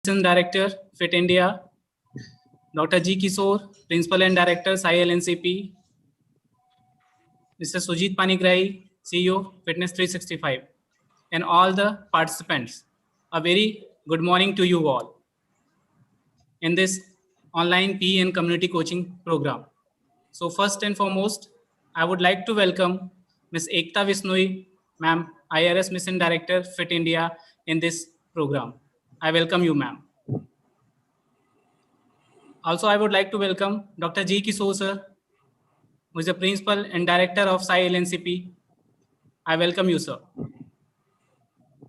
Mission Director, Fit India, Dr. G. Kishore, Principal and Director, ILNCP, Mr. Sujit Panigrahi, CEO, Fitness 365, and all the participants. A very good morning to you all in this online PE and community coaching program. So first and foremost, I would like to welcome Ms. Ekta Vishnoi, ma'am, IRS Mission Director, Fit India, in this program. I welcome you, ma'am. Also, I would like to welcome Dr. G. Kishore, sir, who is the Principal and Director of LNCP. I welcome you, sir.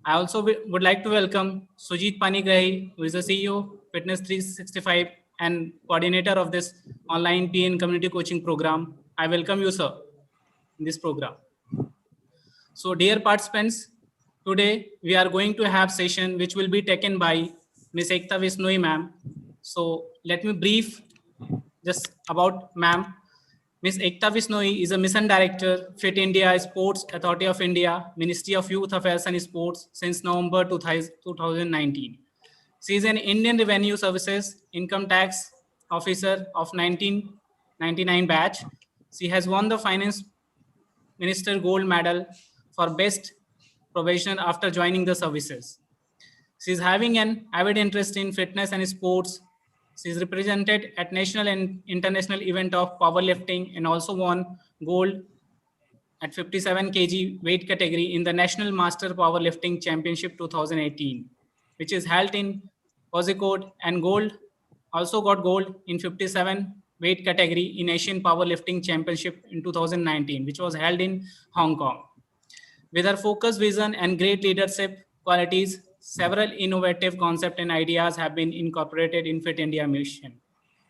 I also would like to welcome Sujit Panigrahi, who is the CEO, Fitness 365, and coordinator of this online PN community coaching program. I welcome you, sir, in this program. So, dear participants, today we are going to have session which will be taken by Ms. Ekta Vishnoi, ma'am. So, let me brief just about ma'am. Ms. Ekta Vishnoi is a Mission Director, Fit India, Sports Authority of India, Ministry of Youth Affairs and Sports since November 2019. She is an Indian Revenue Services Income Tax Officer of 1999 batch. She has won the Finance Minister Gold Medal for Best Profession after joining the services. She is having an avid interest in fitness and sports. She is represented at national and international event of powerlifting and also won gold at 57 kg weight category in the National Master Powerlifting Championship 2018, which is held in Kozhikode, and gold also got gold in 57 weight category in Asian Powerlifting Championship in 2019, which was held in Hong Kong. With her focused vision and great leadership qualities, several innovative concepts and ideas have been incorporated in Fit India mission.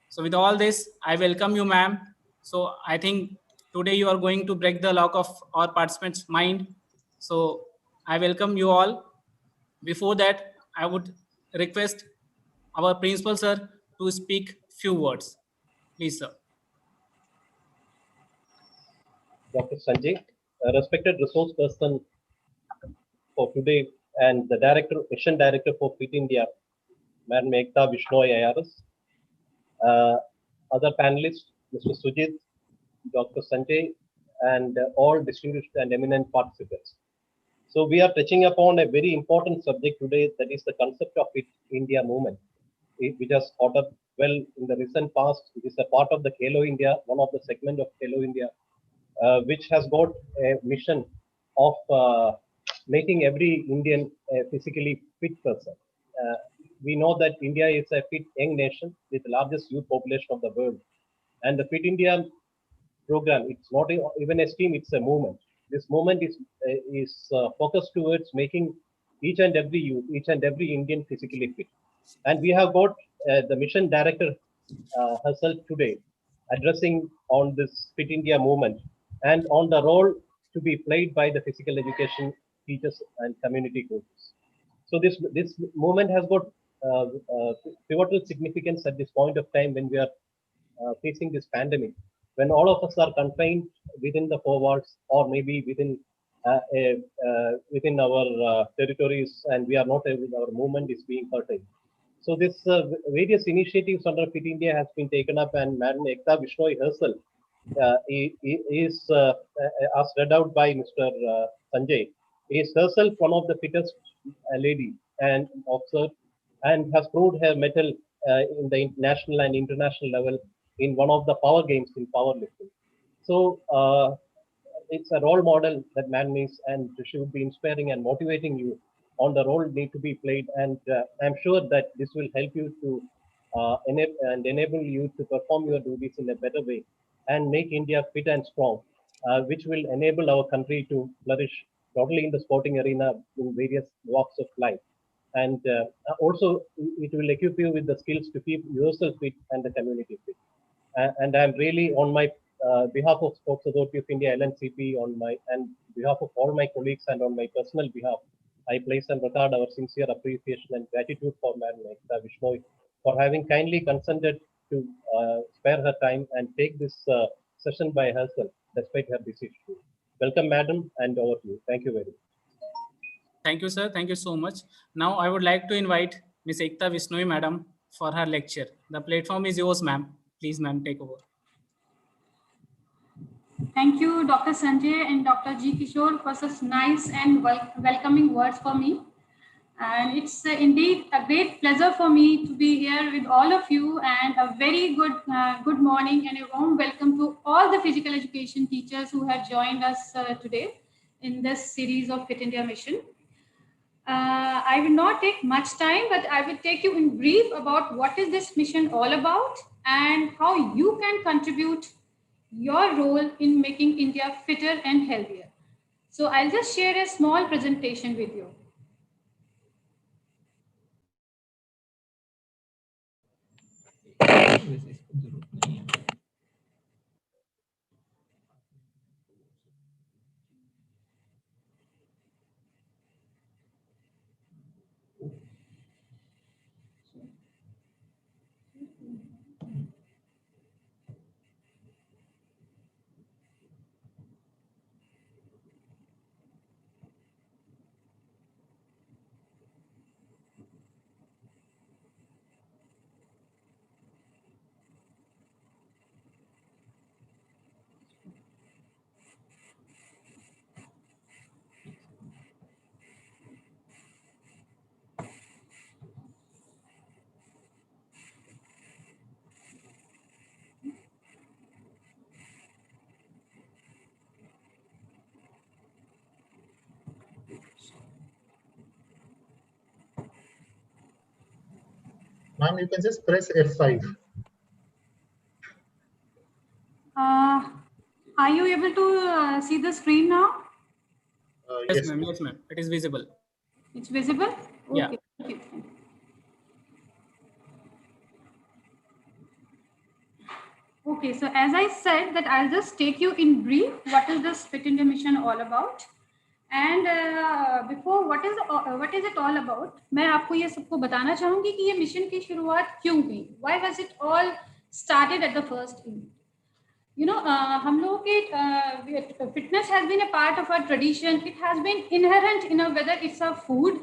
So with all this, I welcome you, ma'am. So I think today you are going to break the lock of our participants' mind. So I welcome you all. Before that, I would request our principal, sir, to speak few words. Please, sir. Dr. Sanjay, a respected resource person for today, and the mission director for Fit India, Madam Ekta Vishnoi IRS, other panelists, Mr. Sujit, Dr. Sanjay, and all distinguished and eminent participants. So we are touching upon a very important subject today, that is the concept of Fit India movement, which has caught up well in the recent past. It is a part of the Khelo India, one of the segment of Khelo India, which has got a mission of making every Indian a physically fit person. We know that India is a fit young nation with the largest youth population of the world. And the Fit India program, it's not even a scheme, it's a movement. This movement is focused towards making each and every youth, each and every Indian physically fit. And we have got the mission director herself today addressing on this Fit India movement and on the role to be played by the physical education teachers and community coaches. So this movement has got pivotal significance at this point of time when we are facing this pandemic, when all of us are confined within the four walls or maybe within within our territories, and we are not able, our movement is being curtailed. So this various initiatives under Fit India has been taken up, and Madam Ekta Vishnoi herself is, as read out by Mr. Sanjay, is herself one of the fittest lady and officer, and has proved her mettle in the national and international level in one of the power games in powerlifting. So it's a role model that man is, and she would be inspiring and motivating you on the role need to be played. And I'm sure that this will help you to enable you to perform your duties in a better way and make India fit and strong, which will enable our country to flourish not only in the sporting arena, in various walks of life. And also, it will equip you with the skills to keep yourself fit and the community fit. And I'm really on my behalf of Sports Authority of India, LNCP, on my and behalf of all my colleagues and on my personal behalf, I place and record our sincere appreciation and gratitude for Madam Ekta Vishnoi for having kindly consented to spare her time and take this session by herself despite her busy schedule. Welcome, Madam, and over to you. Thank you very much. Thank you, sir. Thank you so much. Now I would like to invite Ms. Ekta Vishnoi, madam, for her lecture. The platform is yours, ma'am. Please, ma'am, take over. Thank you, Dr. Sanjay and Dr. G. Kishore, for such nice and welcoming words for me. And it's indeed a great pleasure for me to be here with all of you, and a very good morning and a warm welcome to all the physical education teachers who have joined us today in this series of Fit India Mission. I will not take much time, but I will take you in brief about what is this mission all about and how you can contribute your role in making India fitter and healthier. So I'll just share a small presentation with you. Ma'am, you can just press F5. Are you able to see the screen now? Yes, ma'am. Yes, ma'am. It is visible. It's visible? Okay. Yeah. Okay. Okay, so as I said that I'll just take you in brief what is this Fit India Mission all about. And before what is it all about, मैं आपको ये सबको बताना चाहूँगी कि ये mission की शुरुआत क्यों हुई. Why was it all started at the first end? You know, हम लोगों के fitness has been a part of our tradition. It has been inherent in our, whether it's our food,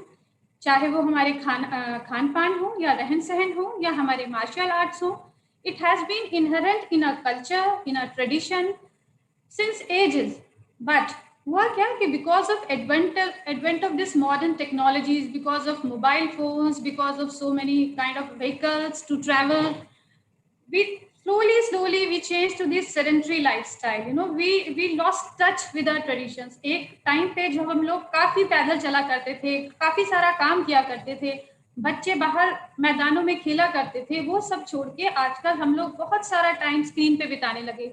चाहे वो हमारे खान पान हो या रहन सहन हो या हमारे मार्शल आर्ट्स हो. It has been inherent in our culture, in our tradition since ages. But हुआ क्या कि because of advent of this modern technologies, because of mobile phones, because of so many kind of vehicles to travel, we slowly we changed to this sedentary lifestyle. You know, we lost touch with our traditions. एक time पे जब हम लोग काफी पैदल चला करते थे, काफी सारा काम किया करते थे, बच्चे बाहर मैदानों में खेला करते थे, वो सब छोड़ के आजकल हम लोग बहुत सारा टाइम स्क्रीन पे बिताने लगे.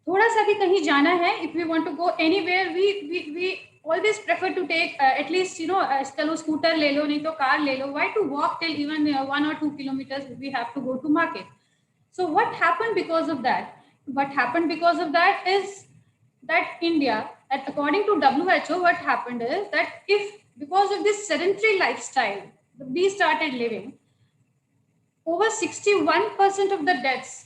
थोड़ा सा भी कहीं जाना है, if we want to go anywhere, we always prefer to take at least, you know, चलो स्कूटर ले लो, नहीं तो कार ले लो. Why to walk till even 1 or 2 kilometers if we have to go to market? So what happened because of that? What happened because of that is that India, according to WHO, what happened is that if because of this sedentary lifestyle we started living, over 61% of the deaths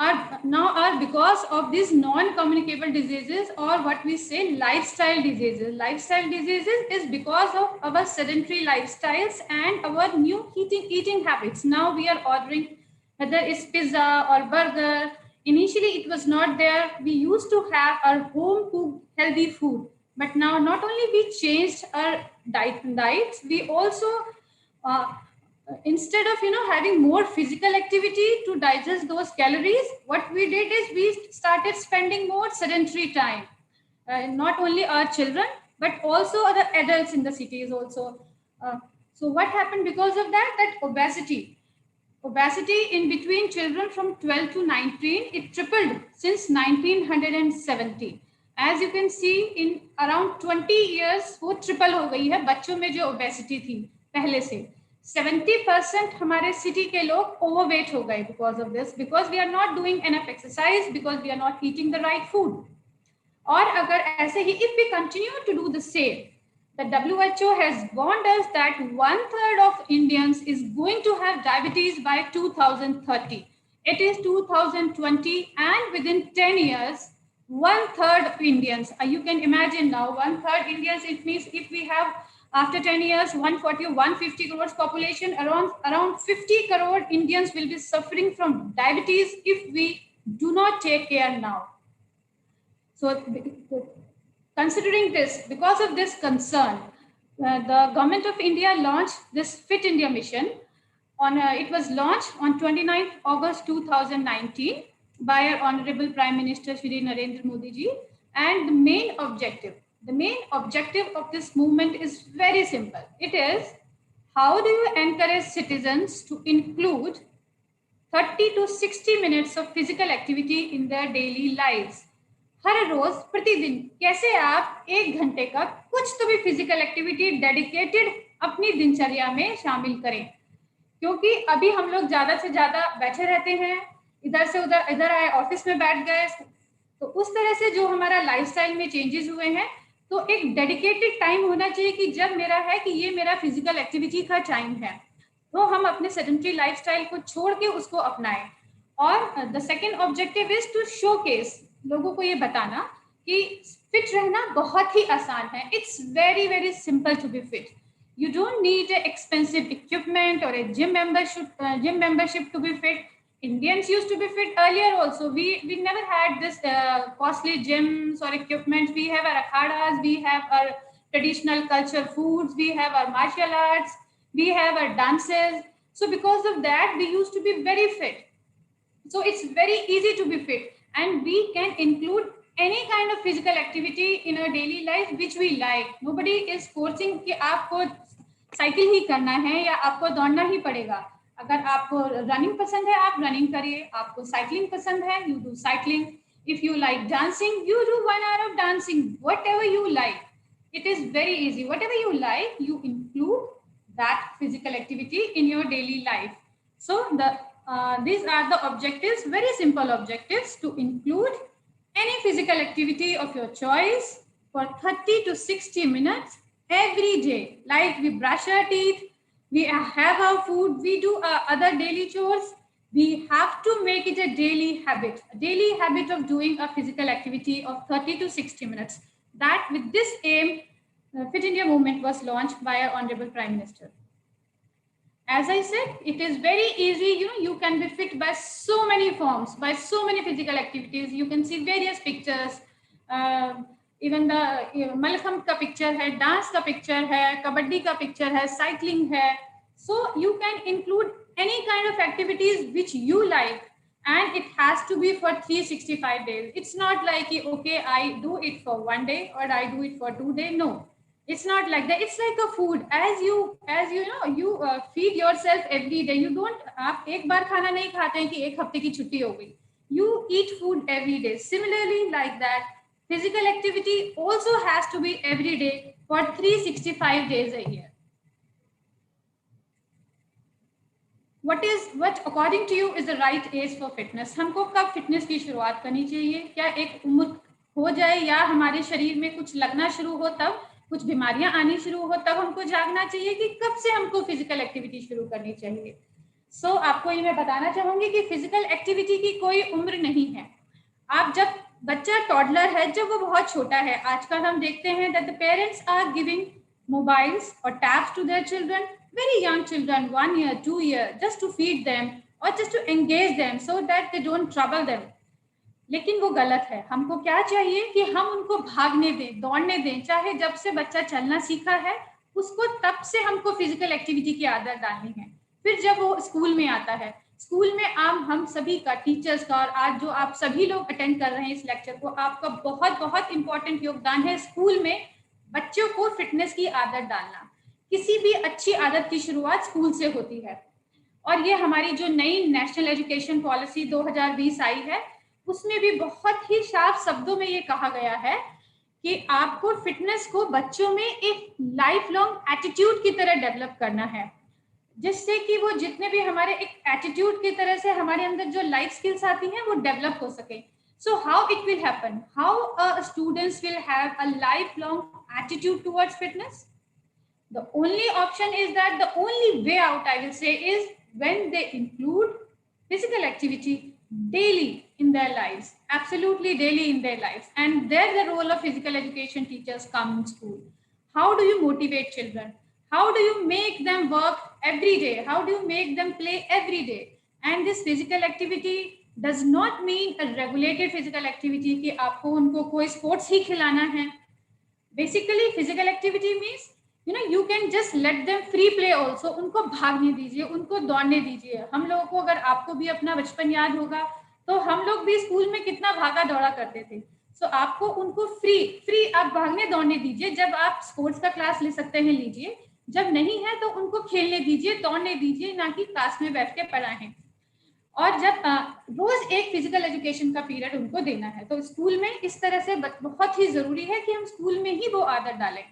are because of these non-communicable diseases, or what we say lifestyle diseases. Lifestyle diseases is because of our sedentary lifestyles and our new eating habits. Now we are ordering, whether it's pizza or burger. Initially it was not there. We used to have our home cooked healthy food, but now not only we changed our diets, we also instead of, you know, having more physical activity to digest those calories, what we did is we started spending more sedentary time. Not only our children, but also other adults in the cities also. So what happened because of that? That obesity in between children from 12 to 19, it tripled since 1970. As you can see, in around 20 years, वो triple हो गई है बच्चों में जो obesity थी पहले से. 70% हमारे सिटी के लोग overweight हो गए because of this, because we are not doing enough exercise, because we are not eating the right food. और अगर ऐसे ही if we continue to do the same, the WHO has warned us that 1/3 of Indians is going to have diabetes by 2030. It is 2020, and within 10 years, 1/3 of Indians, you can imagine now, 1/3 Indians, it means if we have After 10 years, 140 or 150 crores population, around 50 crore Indians will be suffering from diabetes if we do not take care now. So considering this, because of this concern, the government of India launched this Fit India mission. It was launched on 29th August 2019 by our Honorable Prime Minister Shri Narendra Modi ji. And the main objective of this movement is very simple. It is, how do you encourage citizens to include 30 to 60 minutes of physical activity in their daily lives? हर रोज प्रतिदिन कैसे आप 1 घंटे का कुछ तो भी physical activity dedicated अपनी दिनचर्या में शामिल करें, क्योंकि अभी हम लोग ज्यादा से ज्यादा बैठे रहते हैं, इधर से उधर, इधर आए ऑफिस में बैठ गए, तो उस तरह से जो हमारा लाइफस्टाइल में चेंजेस हुए हैं, तो एक डेडिकेटेड टाइम होना चाहिए कि जब मेरा है कि ये मेरा फिजिकल एक्टिविटी का टाइम है, तो हम अपने सेडेंटरी लाइफस्टाइल को छोड़ के उसको अपनाएं। और the second objective is to showcase, लोगों को ये बताना कि फिट रहना बहुत ही आसान है। It's very very simple to be fit. You don't need expensive equipment or a gym membership to be fit. Indians used to be fit earlier also. We never had this costly gyms or equipment. We have our akhadas, we have our traditional culture foods, we have our martial arts, we have our dances. So because of that, we used to be very fit. So it's very easy to be fit, and we can include any kind of physical activity in our daily life which we like. Nobody is forcing कि आपको cycle ही करना है या आपको दौड़ना ही पड़ेगा। अगर आपको रनिंग पसंद है आप रनिंग करिए, आपको साइकिलिंग पसंद है you do cycling, if you like dancing you do 1 hour of dancing, whatever you like. It is very easy. Whatever you like, you include that physical activity in your daily life. So these are the objectives, very simple objectives, to include any physical activity of your choice for 30 to 60 minutes every day. Like we brush our teeth, we have our food, we do other daily chores. We have to make it a daily habit of doing a physical activity of 30 to 60 minutes. That with this aim, Fit India movement was launched by our Honorable Prime Minister. As I said, it is very easy. You can be fit by so many forms, by so many physical activities. You can see various pictures. Even the Malakhamb ka picture hai, dance ka picture hai, kabaddi ka picture hai, cycling hai. So you can include any kind of activities which you like, and it has to be for 365 days. It's not like, okay, I do it for 1 day or I do it for 2 days. No. It's not like that. It's like a food. As you know, you feed yourself every day. You don't, आप एक बार खाना नहीं खाते हैं कि 1 हफ्ते की छुट्टी हो गई. You eat food every day. Similarly, like that, physical activity also has to be every day for 365 days a year. What according to you is the right age for fitness? हमको कब फिटनेस की शुरुआत करनी चाहिए? क्या एक उम्र हो जाए या हमारे शरीर में कुछ लगना शुरू हो, तब कुछ बीमारियां आनी शुरू हो, तब हमको जागना चाहिए, कि कब से हमको फिजिकल एक्टिविटी शुरू करनी चाहिए? सो आपको ये मैं बताना चाहूंगी कि फिजिकल एक्टिविटी की कोई उम्र नहीं है. आप जब बच्चा टॉडलर है, जब वो बहुत छोटा है, आजकल हम देखते हैं that the parents are giving mobiles और tabs to their children, very young children, 1 year, 2 year, just to feed them or just to engage them so that they don't trouble them. लेकिन वो गलत है. हमको क्या चाहिए कि हम उनको भागने दें, दौड़ने दें. चाहे जब से बच्चा चलना सीखा है उसको तब से हमको फिजिकल एक्टिविटी की आदत डालनी है. फिर जब वो स्कूल में आता है, स्कूल में हम सभी का, टीचर्स का, और आज जो आप सभी लोग अटेंड कर रहे हैं इस लेक्चर को, आपका बहुत बहुत इंपॉर्टेंट योगदान है स्कूल में बच्चों को फिटनेस की आदत डालना. किसी भी अच्छी आदत की शुरुआत स्कूल से होती है. और ये हमारी जो नई नेशनल एजुकेशन पॉलिसी 2020 आई है, उसमें भी बहुत ही साफ शब्दों में ये कहा गया है कि आपको फिटनेस को बच्चों में एक लाइफ लॉन्ग एटीट्यूड की तरह डेवलप करना है, जिससे कि वो जितने भी हमारे एक एटीट्यूड की तरह से हमारे अंदर जो लाइफ स्किल्स आती हैं वो डेवलप हो सके. So how it will happen, how students will have a life long attitude towards fitness? The only option is that, the only way out I will say, is when they include physical activity daily in their lives, absolutely daily in their lives. And there the role of physical education teachers come in school. How do you motivate children? How do you make them work every day? How do you make them play every day? And this physical activity does not mean a regulated physical activity कि आपको उनको कोई sports ही खिलाना है. Basically, physical activity means you can just let them free play also. उनको भागने दीजिए, उनको दौड़ने दीजिए. हम लोगों को, अगर आपको भी अपना बचपन याद होगा, तो हम लोग भी स्कूल में कितना भागा दौड़ा करते थे. सो आपको उनको फ्री आप भागने दौड़ने दीजिए. जब आप स्पोर्ट्स का क्लास ले सकते हैं लीजिए, जब नहीं है तो उनको खेलने दीजिए, दौड़ने दीजिए, ना कि क्लास में बैठ के पढ़ाएं. और जब रोज एक फिजिकल एजुकेशन का पीरियड उनको देना है. तो स्कूल में इस तरह से बहुत ही जरूरी है कि हम स्कूल में ही वो आदत डालें.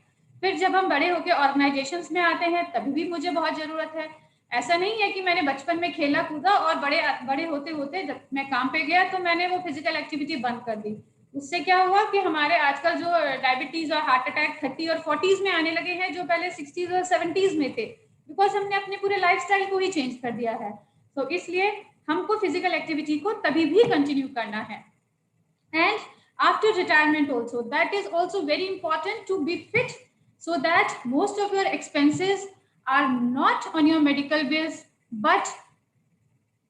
फिर जब हम बड़े होकर ऑर्गेनाइजेशंस में आते हैं तभी भी मुझे बहुत जरूरत है. ऐसा नहीं है कि मैंने बचपन में खेला कूदा और बड़े होते होते जब मैं काम पे गया तो मैंने वो फिजिकल एक्टिविटी बंद कर दी. उससे क्या हुआ कि हमारे आजकल जो डायबिटीज और हार्ट अटैक 30 और 40s में आने लगे हैं, जो पहले 60s और 70s में थे, बिकॉज हमने अपने पूरे लाइफस्टाइल को ही चेंज कर दिया है. तो इसलिए हमको फिजिकल एक्टिविटी को तभी भी कंटिन्यू करना है. And after retirement also, that is also very important to be fit, so that most of your expenses are not on your medical bills, but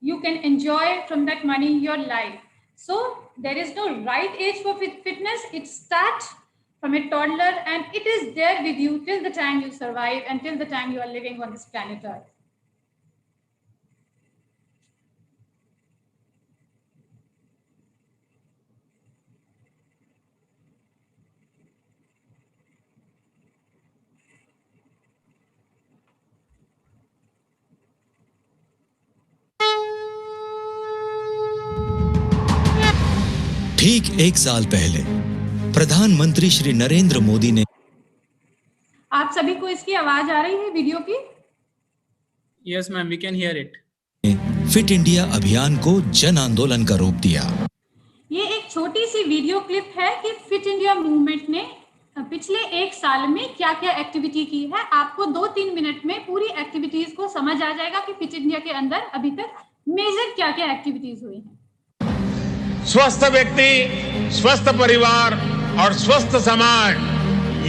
you can enjoy from that money your life. So there is no right age for fitness. It starts from a toddler and it is there with you till the time you survive and till the time you are living on this planet Earth. ठीक 1 साल पहले प्रधानमंत्री श्री नरेंद्र मोदी ने, आप सभी को इसकी आवाज आ रही है वीडियो की? Yes, ma'am, we can hear it. Fit India अभियान को जन आंदोलन का रूप दिया. ये एक छोटी सी वीडियो क्लिप है कि फिट इंडिया मूवमेंट ने पिछले 1 साल में क्या क्या एक्टिविटी की है. आपको 2-3 मिनट में पूरी एक्टिविटीज को समझ आ जाएगा कि फिट इंडिया के अंदर अभी तक मेजर क्या क्या एक्टिविटीज हुई हैं. स्वस्थ व्यक्ति, स्वस्थ परिवार और स्वस्थ समाज,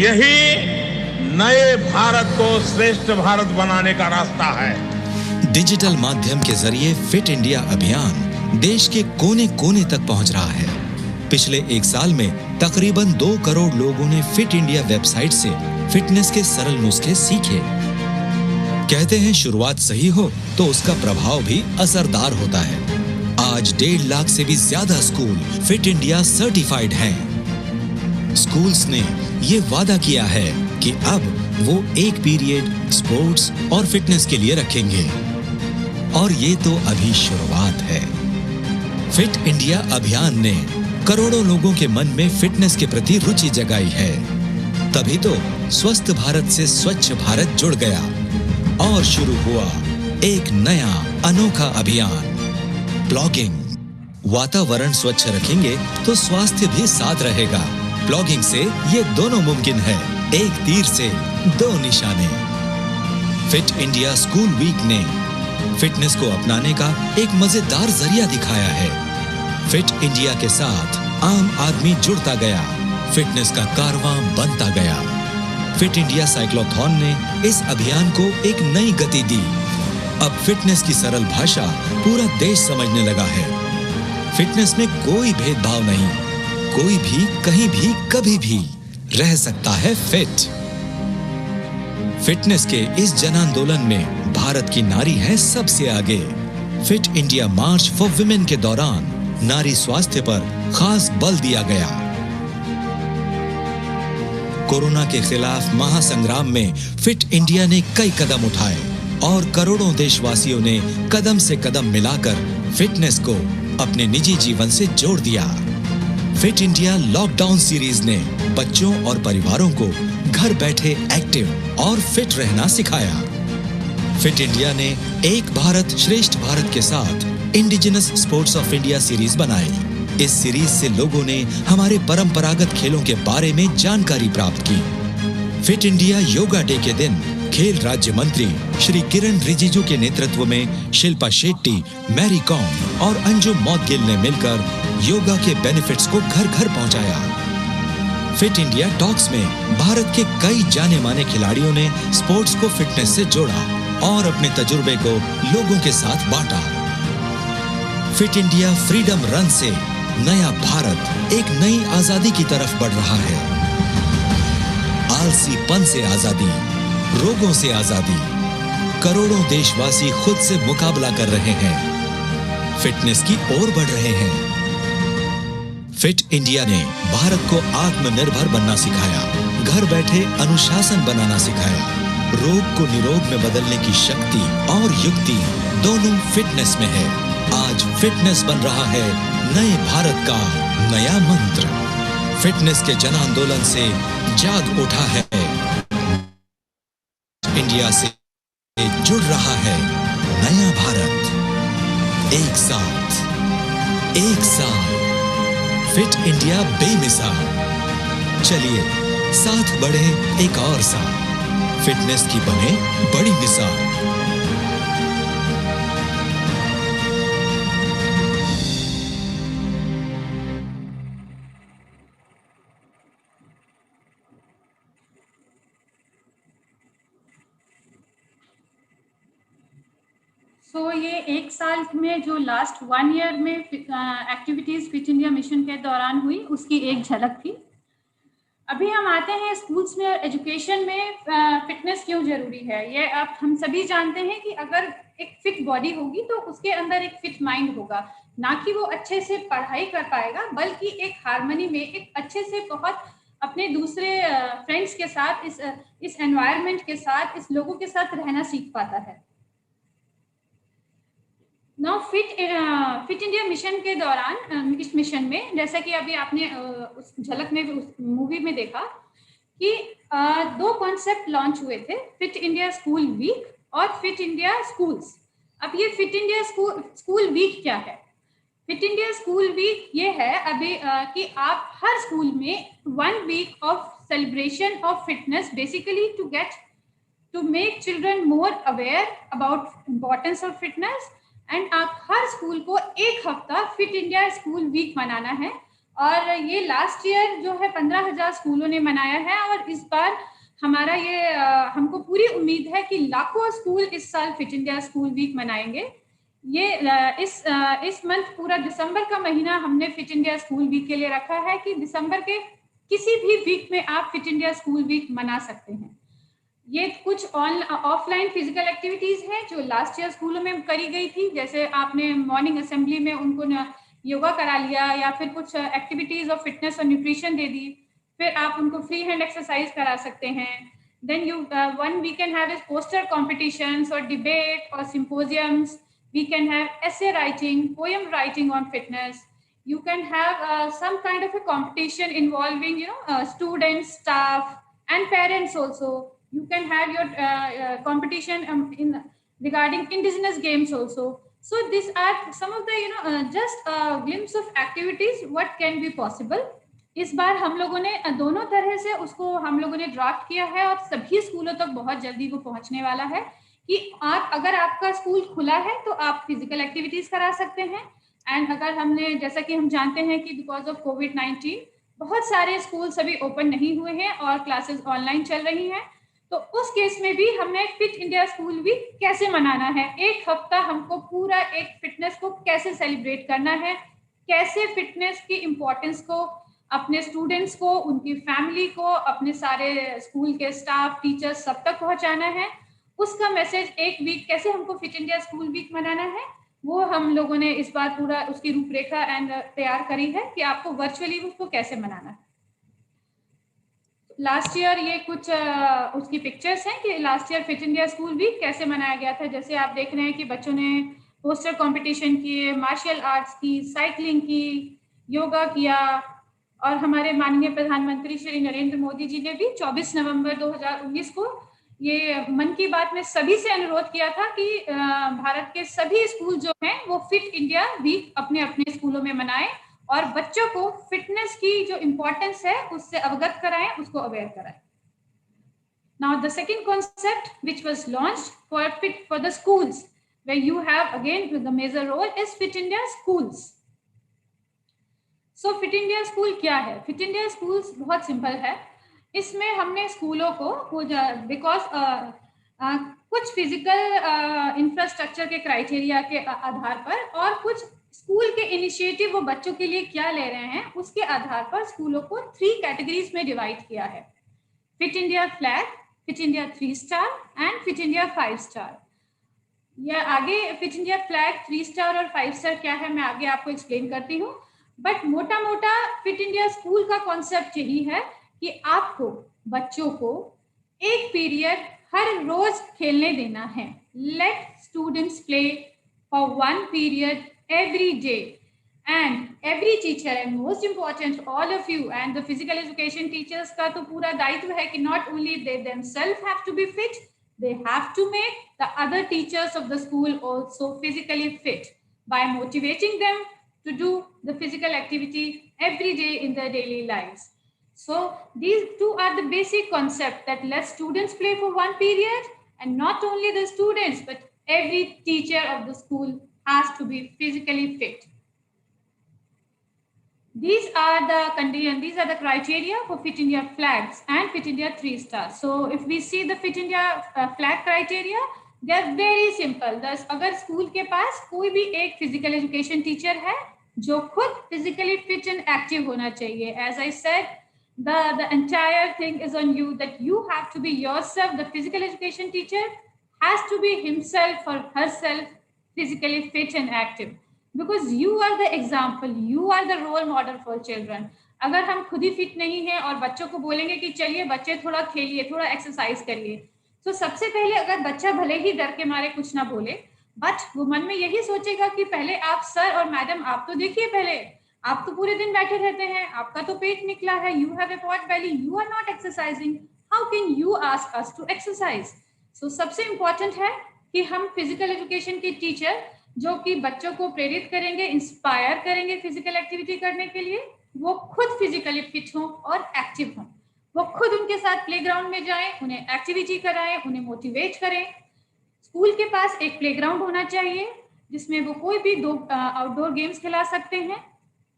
यही नए भारत को श्रेष्ठ भारत बनाने का रास्ता है. डिजिटल माध्यम के जरिए फिट इंडिया अभियान देश के कोने कोने तक पहुंच रहा है. पिछले 1 साल में तकरीबन 2 करोड़ लोगों ने फिट इंडिया वेबसाइट से फिटनेस के सरल नुस्खे सीखे. कहते हैं शुरुआत सही हो तो उसका प्रभाव भी असरदार होता है. आज 1.5 लाख से भी ज्यादा स्कूल फिट इंडिया सर्टिफाइड हैं. स्कूल्स ने ये वादा किया है कि अब वो एक पीरियड स्पोर्ट्स और फिटनेस के लिए रखेंगे. और ये तो अभी शुरुआत है. फिट इंडिया अभियान ने करोड़ों लोगों के मन में फिटनेस के प्रति रुचि जगाई है. तभी तो स्वस्थ भारत से स्वच्छ भारत जुड़ गया और शुरू हुआ एक नया अनोखा अभियान. प्लॉगिंग. वातावरण स्वच्छ रखेंगे तो स्वास्थ्य भी साथ रहेगा. प्लॉगिंग से ये दोनों मुमकिन है. एक तीर से 2 निशाने. फिट इंडिया स्कूल वीक ने फिटनेस को अपनाने का एक मजेदार जरिया दिखाया है. फिट इंडिया के साथ आम आदमी जुड़ता गया, फिटनेस का कारवां बनता गया. फिट इंडिया साइक्लोथॉन ने इस अभियान को एक नई गति दी. अब फिटनेस की सरल भाषा पूरा देश समझने लगा है. फिटनेस में कोई भेदभाव नहीं. कोई भी कहीं भी कभी भी रह सकता है फिट. फिटनेस के इस जन आंदोलन में भारत की नारी है सबसे आगे. Fit India March for women के दौरान नारी स्वास्थ्य पर खास बल दिया गया. कोरोना के खिलाफ महासंग्राम में फिट इंडिया ने कई कदम उठाए और करोड़ों देशवासियों ने कदम से कदम मिलाकर फिटनेस को अपने निजी जीवन से जोड़ दिया. फिट इंडिया लॉकडाउन सीरीज ने बच्चों और परिवारों को घर बैठे एक्टिव और फिट रहना सिखाया. फिट इंडिया ने एक भारत श्रेष्ठ भारत के साथ indigenous sports of India series बनाई. इस सीरीज से लोगों ने हमारे परंपरागत खेलों के बारे में जानकारी प्राप्त की. फिट इंडिया योगा डे के दिन खेल राज्य मंत्री श्री किरण रिजिजू के नेतृत्व में शिल्पा शेट्टी, मैरी कॉम और अंजुम मौदगिल ने मिलकर योगा के बेनिफिट्स को घर घर पहुंचाया. फिट इंडिया टॉक्स में भारत के कई जाने माने खिलाड़ियों ने स्पोर्ट्स को फिटनेस से जोड़ा और अपने तजुर्बे को लोगों के साथ बांटा। फिट इंडिया फ्रीडम रन से नया भारत एक नई आजादी की तरफ बढ़ रहा है। आलसीपन से आजादी, रोगों से आजादी, करोड़ों देशवासी खुद से मुकाबला कर रहे हैं, फिटनेस की ओर बढ़ रहे हैं। फिट इंडिया ने भारत को आत्मनिर्भर बनना सिखाया, घर बैठे अनुशासन बनाना सिखाया। रोग को निरोग में बदलने की शक्ति और युक्ति दोनों फिटनेस में है। आज फिटनेस बन रहा है नए भारत का नया मंत्र। फिटनेस के जन आंदोलन से जाग उठा है, इंडिया से जुड़ रहा है नया भारत। एक साथ, एक साल, फिट इंडिया बेमिसाल। चलिए साथ बढ़े एक और साल, फिटनेस की बने बड़ी मिसाल। सो ये एक साल में जो लास्ट 1 ईयर में एक्टिविटीज फिट इंडिया मिशन के दौरान हुई, उसकी एक झलक थी। अभी हम आते हैं स्कूल्स में और एजुकेशन में फिटनेस क्यों जरूरी है। ये आप हम सभी जानते हैं कि अगर एक फिट बॉडी होगी तो उसके अंदर एक फिट माइंड होगा। ना कि वो अच्छे से पढ़ाई कर पाएगा, बल्कि एक हार्मनी में एक अच्छे से बहुत अपने दूसरे फ्रेंड्स के साथ, इस एनवायरनमेंट के साथ, इस लोगों के साथ रहना सीख पाता है। नाउ फिट इंडिया मिशन के दौरान, इस मिशन में जैसा कि अभी आपने उस झलक में उस मूवी में देखा कि 2 कॉन्सेप्ट लॉन्च हुए थे, फिट इंडिया स्कूल वीक और फिट इंडिया स्कूल्स। अब ये फिट इंडिया स्कूल वीक क्या है? फिट इंडिया स्कूल वीक ये है अभी कि आप हर स्कूल में 1 week of celebration of fitness, basically to make children more aware about importance of fitness. And आप हर स्कूल को एक हफ्ता फिट इंडिया स्कूल वीक मनाना है। और ये लास्ट ईयर जो है 15,000 स्कूलों ने मनाया है, और इस बार हमारा ये हमको पूरी उम्मीद है कि लाखों स्कूल इस साल फिट इंडिया स्कूल वीक मनाएंगे। ये इस मंथ पूरा दिसंबर का महीना हमने फिट इंडिया स्कूल वीक के लिए रखा है कि दिसंबर के किसी भी वीक में आप फिट इंडिया स्कूल वीक मना सकते हैं। ये कुछ ऑफलाइन फिजिकल एक्टिविटीज हैं जो लास्ट ईयर स्कूलों में करी गई थी, जैसे आपने मॉर्निंग असेंबली में उनको योगा करा लिया, या फिर कुछ एक्टिविटीज ऑफ फिटनेस और न्यूट्रिशन दे दी। फिर आप उनको फ्री हैंड एक्सरसाइज करा सकते हैं। Then we can have poster competitions और डिबेट और symposiums. We can have essay writing, poem writing on fitness. You can have some kind of a competition involving students, staff and parents also. You can have your competition regarding indigenous games also. So these are some of the just a glimpse of activities what can be possible. इस बार हम लोगों ने दोनों तरह से उसको हम लोगों ने ड्राफ्ट किया है, और सभी स्कूलों तक बहुत जल्दी वो पहुंचने वाला है कि आप अगर आपका स्कूल खुला है तो आप फिजिकल एक्टिविटीज करा सकते हैं। एंड अगर हमने, जैसा कि हम जानते हैं कि बिकॉज ऑफ कोविड-19 बहुत सारे स्कूल अभी ओपन नहीं हुए हैं और क्लासेस ऑनलाइन चल रही हैं, तो उस केस में भी हमने फिट इंडिया स्कूल वीक कैसे मनाना है, एक हफ्ता हमको पूरा एक फिटनेस को कैसे सेलिब्रेट करना है, कैसे फिटनेस की इम्पोर्टेंस को अपने स्टूडेंट्स को, उनकी फैमिली को, अपने सारे स्कूल के स्टाफ, टीचर्स सब तक पहुंचाना है, उसका मैसेज एक वीक कैसे हमको फिट इंडिया स्कूल वीक मनाना है, वो हम लोगों ने इस बार पूरा उसकी रूपरेखा तैयार करी है कि आपको वर्चुअली उसको कैसे मनाना है। लास्ट ईयर ये कुछ उसकी पिक्चर्स हैं कि last year fit India school week कैसे मनाया गया था। जैसे आप देख रहे हैं कि बच्चों ने पोस्टर कंपटीशन किए, मार्शल आर्ट्स की, साइकिलिंग की, योगा किया, और हमारे माननीय प्रधानमंत्री श्री नरेंद्र मोदी जी ने भी 24 नवंबर 2019 को ये मन की बात में सभी से अनुरोध किया था कि भारत के सभी स्कूल जो हैं वो फिट इंडिया वीक अपने अपने स्कूलों में मनाएं और बच्चों को फिटनेस की जो इम्पोर्टेंस है उससे अवगत कराएं, उसको अवेयर कराएं। Now the second concept which was launched for the schools, where you have again the major role, is Fit India schools. So fit India school क्या है? फिट इंडिया स्कूल बहुत सिंपल है। इसमें हमने स्कूलों को बिकॉज कुछ फिजिकल इंफ्रास्ट्रक्चर के क्राइटेरिया के आधार पर और कुछ स्कूल के इनिशिएटिव वो बच्चों के लिए क्या ले रहे हैं उसके आधार पर स्कूलों को 3 कैटेगरीज में डिवाइड किया है। Fit India flag, fit India 3 star and fit India 5 star. या आगे फिट इंडिया फ्लैग, 3 स्टार और 5 स्टार क्या है मैं आगे आपको एक्सप्लेन करती हूँ। बट मोटा मोटा फिट इंडिया स्कूल का कॉन्सेप्ट यही है कि आपको बच्चों को एक पीरियड हर रोज खेलने देना है। Let students play for 1 period every day, and every teacher and most important all of you and the physical education teachers का तो पूरा दायित्व है कि not only they themselves have to be fit, they have to make the other teachers of the school also physically fit by motivating them to do the physical activity every day in their daily lives. So these two are the basic concept that let students play for 1 period, and not only the students but every teacher of the school has to be physically fit. These are the conditions, these are the criteria for Fit India flags and Fit India 3 stars. So if we see the Fit India flag criteria, they are very simple. Thus, अगर school के पास कोई भी एक physical education teacher है जो खुद physically fit and active होना चाहिए, as I said, the entire thing is on you, that you have to be yourself. The physical education teacher has to be himself or herself physically fit and active, because you are the example, you are the role model for children. अगर हम खुद ही fit नहीं हैं और बच्चों को बोलेंगे कि चलिए बच्चे थोड़ा खेलिए, थोड़ा एक्सरसाइज करिए, तो सबसे पहले अगर बच्चा भले ही डर के मारे कुछ ना बोले, बट वो मन में यही सोचेगा कि पहले आप सर और मैडम आप तो देखिए, पहले आप तो पूरे दिन बैठे रहते हैं, आपका तो पेट निकला है, you have a pot belly, you are not exercising, how can you ask us to exercise? So सबसे इंपॉर्टेंट है कि हम फिजिकल एजुकेशन के टीचर जो कि बच्चों को प्रेरित करेंगे, इंस्पायर करेंगे फिजिकल एक्टिविटी करने के लिए, वो खुद फिजिकली फिट हों और एक्टिव हों। वो खुद उनके साथ प्लेग्राउंड में जाएं, उन्हें एक्टिविटी कराएं, उन्हें मोटिवेट करें। स्कूल के पास एक प्लेग्राउंड होना चाहिए जिसमें वो कोई भी 2 आउटडोर गेम्स खिला सकते हैं।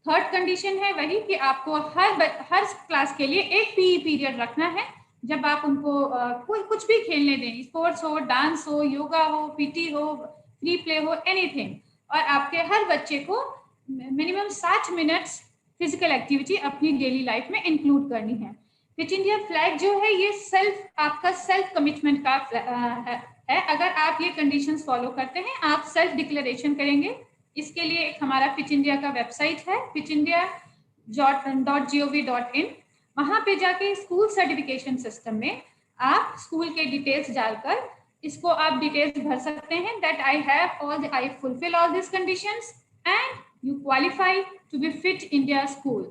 थर्ड कंडीशन है वही कि आपको हर क्लास के लिए एक पीई पीरियड रखना है, जब आप उनको कोई कुछ भी खेलने दें, स्पोर्ट्स हो, डांस हो, योगा हो, पीटी हो, फ्री प्ले हो, एनीथिंग, और आपके हर बच्चे को मिनिमम 60 मिनट्स फिजिकल एक्टिविटी अपनी डेली लाइफ में इंक्लूड करनी है। फिट इंडिया फ्लैग जो है ये आपका सेल्फ कमिटमेंट का है। अगर आप ये कंडीशंस फॉलो करते हैं, आप सेल्फ डिक्लेरेशन करेंगे। इसके लिए एक हमारा फिट इंडिया का वेबसाइट है fitindia.gov.in। वहां पे जाके स्कूल सर्टिफिकेशन सिस्टम में आप स्कूल के डिटेल्स डालकर इसको आप डिटेल्स भर सकते हैं, that I fulfil all this conditions and you qualify to be fit India school.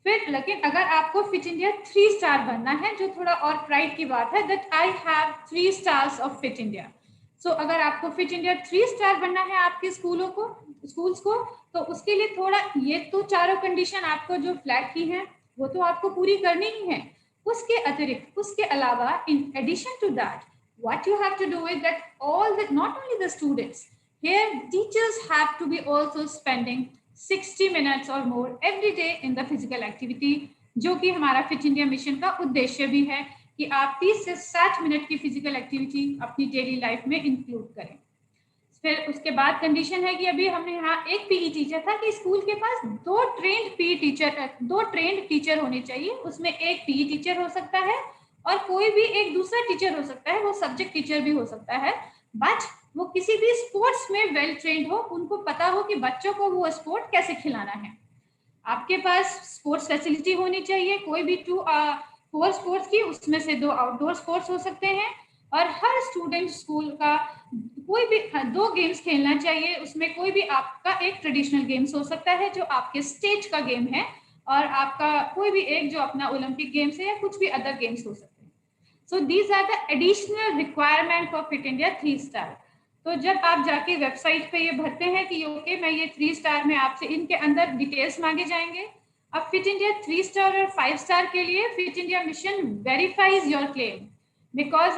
फिर लेकिन अगर आपको फिट इंडिया 3 स्टार बनना है, जो थोड़ा और प्राइड की बात है, that I have 3 stars of fit India. So अगर आपको फिट इंडिया 3 स्टार बनना है आपके स्कूल्स को, तो उसके लिए थोड़ा ये तो चारों कंडीशन आपको जो फ्लैग की हैं वो तो आपको पूरी करनी ही है। उसके अतिरिक्त, उसके अलावा, in addition to that, what you have to do is that not only the students, here teachers have to be also spending 60 minutes or more every day in the physical activity, जो कि हमारा fit India mission का उद्देश्य भी है कि आप 30 से 60 मिनट की फिजिकल एक्टिविटी अपनी डेली लाइफ में इंक्लूड करें। फिर उसके बाद कंडीशन है कि अभी हमने यहाँ एक पीई टीचर था कि स्कूल के पास 2 ट्रेंड टीचर होने चाहिए। उसमें एक पीई टीचर हो सकता है और कोई भी एक दूसरा टीचर हो सकता है, वो सब्जेक्ट टीचर भी हो सकता है, बट वो किसी भी स्पोर्ट्स में वेल ट्रेंड हो, उनको पता हो कि बच्चों को वो स्पोर्ट कैसे खिलाना है। आपके पास स्पोर्ट्स फैसिलिटी होनी चाहिए, कोई भी 4 स्पोर्ट्स की, उसमें से 2 आउटडोर स्पोर्ट्स हो सकते हैं, और हर स्टूडेंट स्कूल का कोई भी 2 गेम्स खेलना चाहिए। उसमें कोई भी आपका एक ट्रेडिशनल गेम्स हो सकता है जो आपके स्टेट का गेम है, और आपका कोई भी एक जो अपना ओलंपिक गेम्स है या कुछ भी अदर गेम्स हो सकते हैं। So these are the additional requirement for fit India 3 star. तो जब आप जाके वेबसाइट पे ये भरते हैं कि ओके मैं ये 3 स्टार में, आपसे इनके अंदर डिटेल्स मांगे जाएंगे। अब फिट इंडिया 3 स्टार और 5 स्टार के लिए fit India mission verifies your claim, because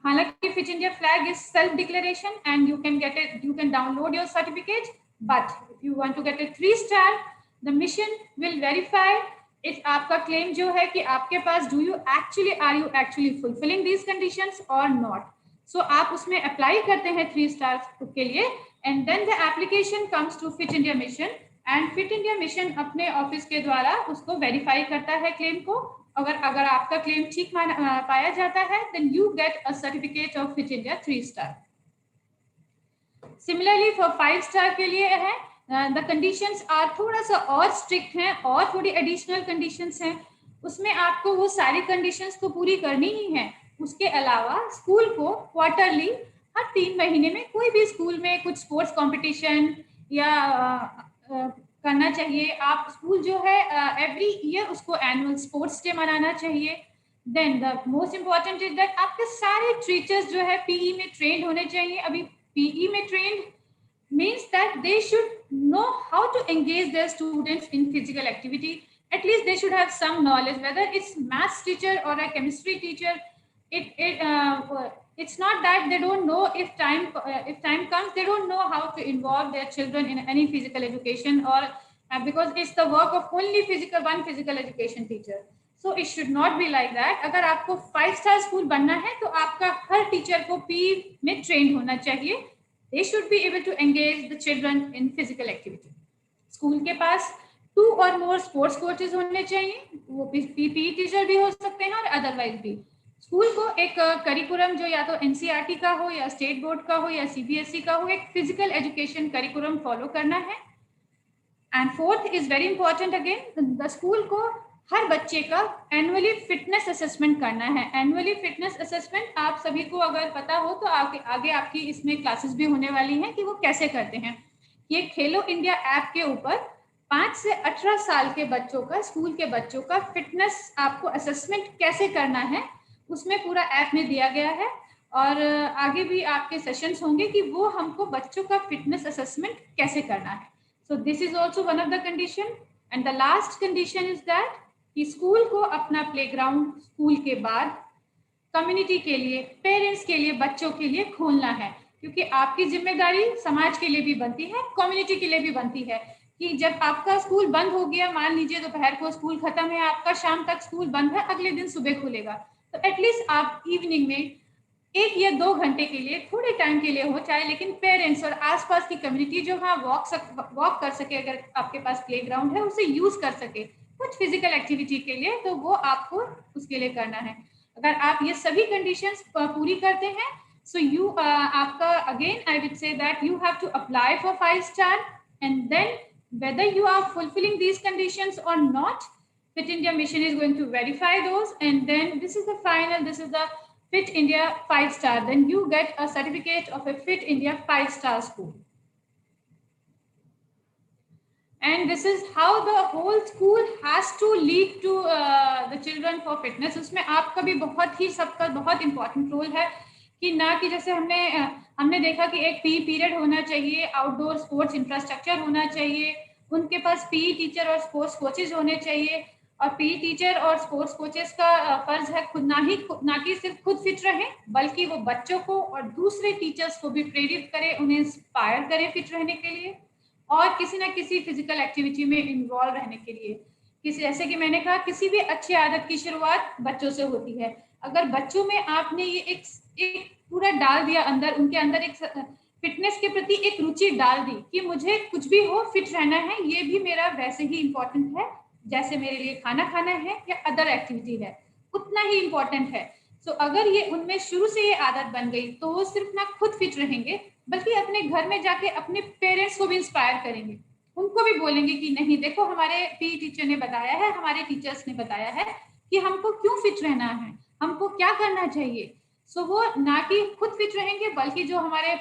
हालांकि fit India flag is self declaration and you can download your certificate, but if you want to get a 3 star, the mission will verify इस आपका claim जो है कि आपके पास are you actually fulfilling these conditions और not. So आप उसमें अप्लाई करते हैं 3 स्टार के लिए and then the application comes to fit India mission and fit India mission अपने ऑफिस के द्वारा उसको वेरीफाई करता है क्लेम को. अगर आपका क्लेम ठीक पाया जाता है then you get a certificate of fit India 3 star. Similarly for 5 star के लिए है द कंडीशंस आर थोड़ा सा और स्ट्रिक्ट हैं और थोड़ी एडिशनल कंडीशंस हैं. उसमें आपको वो सारी कंडीशंस तो पूरी करनी ही है. उसके अलावा स्कूल को क्वार्टरली हर 3 महीने में कोई भी स्कूल में कुछ स्पोर्ट्स कंपटीशन या करना चाहिए. आप स्कूल जो है एवरी ईयर उसको एनुअल स्पोर्ट्स डे मनाना चाहिए. Then the most important is that आपके सारे टीचर्स जो है पीई में ट्रेंड होने चाहिए. अभी पीई में trend means that they should know how to engage their students in physical activity. At least they should have some knowledge, whether it's maths teacher or a chemistry teacher. It's not that they don't know if time comes, they don't know how to involve their children in any physical education or because it's the work of only one physical education teacher. So it should not be like that. अगर आपको 5 star school बनना है तो आपका हर teacher को P में trend होना चाहिए. They should be able to engage the children in physical activity. School के पास 2 or more sports coaches होने चाहिए. वो पीपी टीचर भी हो सकते हैं और अदरवाइज भी. स्कूल को एक करिकुलम जो या तो एनसीईआरटी का हो या स्टेट बोर्ड का हो या सीबीएसई का हो, एक फिजिकल एजुकेशन करिकुलम फॉलो करना है. And fourth is very important again, the school को हर बच्चे का एनुअली फिटनेस असेसमेंट करना है. एनुअली फिटनेस असेसमेंट आप सभी को अगर पता हो तो आगे आपकी इसमें क्लासेस भी होने वाली हैं कि वो कैसे करते हैं. ये खेलो इंडिया ऐप के ऊपर 5 से 18 साल के बच्चों का, स्कूल के बच्चों का फिटनेस आपको असेसमेंट कैसे करना है उसमें पूरा ऐप में दिया गया है. और आगे भी आपके सेशंस होंगे कि वो हमको बच्चों का फिटनेस असेसमेंट कैसे करना है. So this is also one of the condition. And the last condition is that कि स्कूल को अपना प्लेग्राउंड स्कूल के बाद कम्युनिटी के लिए, पेरेंट्स के लिए, बच्चों के लिए खोलना है. क्योंकि आपकी जिम्मेदारी समाज के लिए भी बनती है, कम्युनिटी के लिए भी बनती है कि जब आपका स्कूल बंद हो गया, मान लीजिए दोपहर को स्कूल खत्म है, आपका शाम तक स्कूल बंद है, अगले दिन सुबह खुलेगा, तो एटलीस्ट आप इवनिंग में 1 या 2 घंटे के लिए, थोड़े टाइम के लिए हो चाहे, लेकिन पेरेंट्स और आसपास की कम्युनिटी जो वहाँ वॉक कर सके, अगर आपके पास प्लेग्राउंड है उसे यूज कर सके कुछ फिजिकल एक्टिविटी के लिए, तो वो आपको उसके लिए करना है. अगर आप ये सभी कंडीशंस पूरी करते हैं, सो यू आपका again I will say that you have to apply for 5 star and then whether you are fulfilling these conditions और not, Fit India mission is going to verify those, and then this is the final, this is the Fit India 5 star. Then you get a certificate of a Fit India 5 star school. And this is how the whole school has to lead to the children for fitness. उसमें आपका भी बहुत ही सबका बहुत important role है कि ना कि जैसे हमने देखा कि एक पी पीरियड होना चाहिए, आउटडोर स्पोर्ट्स इंफ्रास्ट्रक्चर होना चाहिए, उनके पास पी टीचर और स्पोर्ट्स कोचेज होने चाहिए. और पी टीचर और स्पोर्ट्स कोचेस का फर्ज है खुद ना कि सिर्फ खुद फिट रहे, बल्कि वो बच्चों को और दूसरे टीचर्स को भी प्रेरित करें, उन्हें इंस्पायर करें फिट रहने के लिए और किसी ना किसी फिजिकल एक्टिविटी में इन्वॉल्व रहने के लिए. जैसे कि मैंने कहा, किसी भी अच्छी आदत की शुरुआत बच्चों से होती है. अगर बच्चों में आपने ये एक पूरा डाल दिया अंदर, उनके अंदर एक फिटनेस के प्रति एक रुचि डाल दी कि मुझे कुछ भी हो फिट रहना है, ये भी मेरा वैसे ही इम्पोर्टेंट है जैसे मेरे लिए खाना खाना है या अदर एक्टिविटी है, उतना ही इम्पोर्टेंट है. सो अगर ये उनमें शुरू से ये आदत बन गई तो वो सिर्फ ना खुद फिट रहेंगे, बल्कि अपने घर में जाके अपने पेरेंट्स को भी इंस्पायर करेंगे, उनको भी बोलेंगे कि नहीं देखो हमारे पी टीचर ने बताया है, हमारे टीचर्स ने बताया है कि हमको क्यों फिट रहना है, हमको क्या करना चाहिए. सो वो ना कि खुद फिट रहेंगे, बल्कि जो हमारे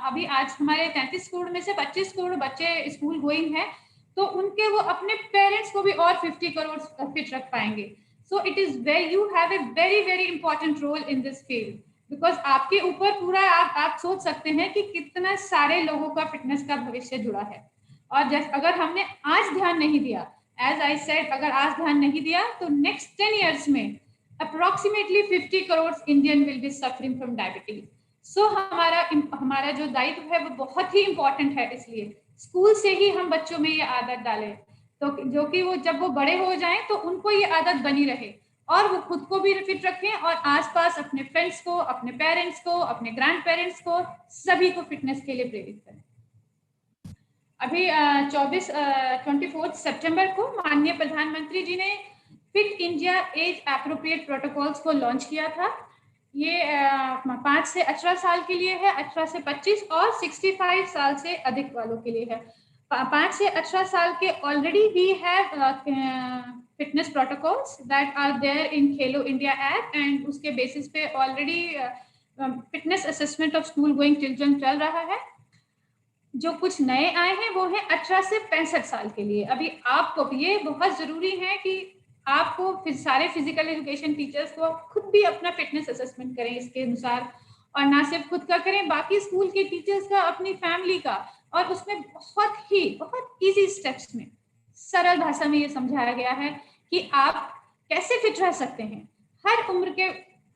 अभी आज हमारे 33 करोड़ में से 25 करोड़ बच्चे स्कूल गोइंग हैं, तो उनके वो अपने पेरेंट्स को भी और 50 करोड़ फिट रख पाएंगे. So it is very, you have a very very important role in this field, because आपके ऊपर पूरा आप सोच सकते हैं कि कितना सारे लोगों का फिटनेस का भविष्य जुड़ा है. और अगर हमने आज ध्यान नहीं दिया, एज आई सेड, अगर आज ध्यान नहीं दिया तो नेक्स्ट 10 years में approximately 50 crore Indian will be suffering from diabetes. So हमारा जो दायित्व है वो बहुत ही इंपॉर्टेंट है. इसलिए स्कूल से ही हम बच्चों में ये आदत डालें. तो जो कि वो जब वो बड़े हो जाएं तो उनको ये आदत बनी रहे और वो खुद को भी फिट रखें और आसपास अपने फ्रेंड्स को, अपने पेरेंट्स को, अपने ग्रैंड पेरेंट्स को, सभी को फिटनेस के लिए प्रेरित करें। अभी 24 सितंबर को माननीय प्रधानमंत्री जी ने fit India age appropriate protocols को लॉन्च किया था। ये 5 से 18 साल के लिए है, 18 से 25 और 65 साल से अधिक वालों के लिए है। 5 से 18 साल के already we have fitness protocols that are there in Khelo India app and उसके बेसिस पे already fitness assessment of school going children चल रहा है। जो कुछ नए आए हैं वो है 18 से 65 साल के लिए। अभी आपको ये बहुत जरूरी है कि आपको फिर सारे फिजिकल एजुकेशन टीचर्स को खुद भी अपना फिटनेस असेसमेंट करें इसके अनुसार, और ना सिर्फ खुद का करें, बाकी स्कूल के टीचर्स का, अपनी फैमिली का। और उसमें बहुत इजी स्टेप्स में सरल भाषा में ये समझाया गया है कि आप कैसे फिट रह सकते हैं। हर उम्र के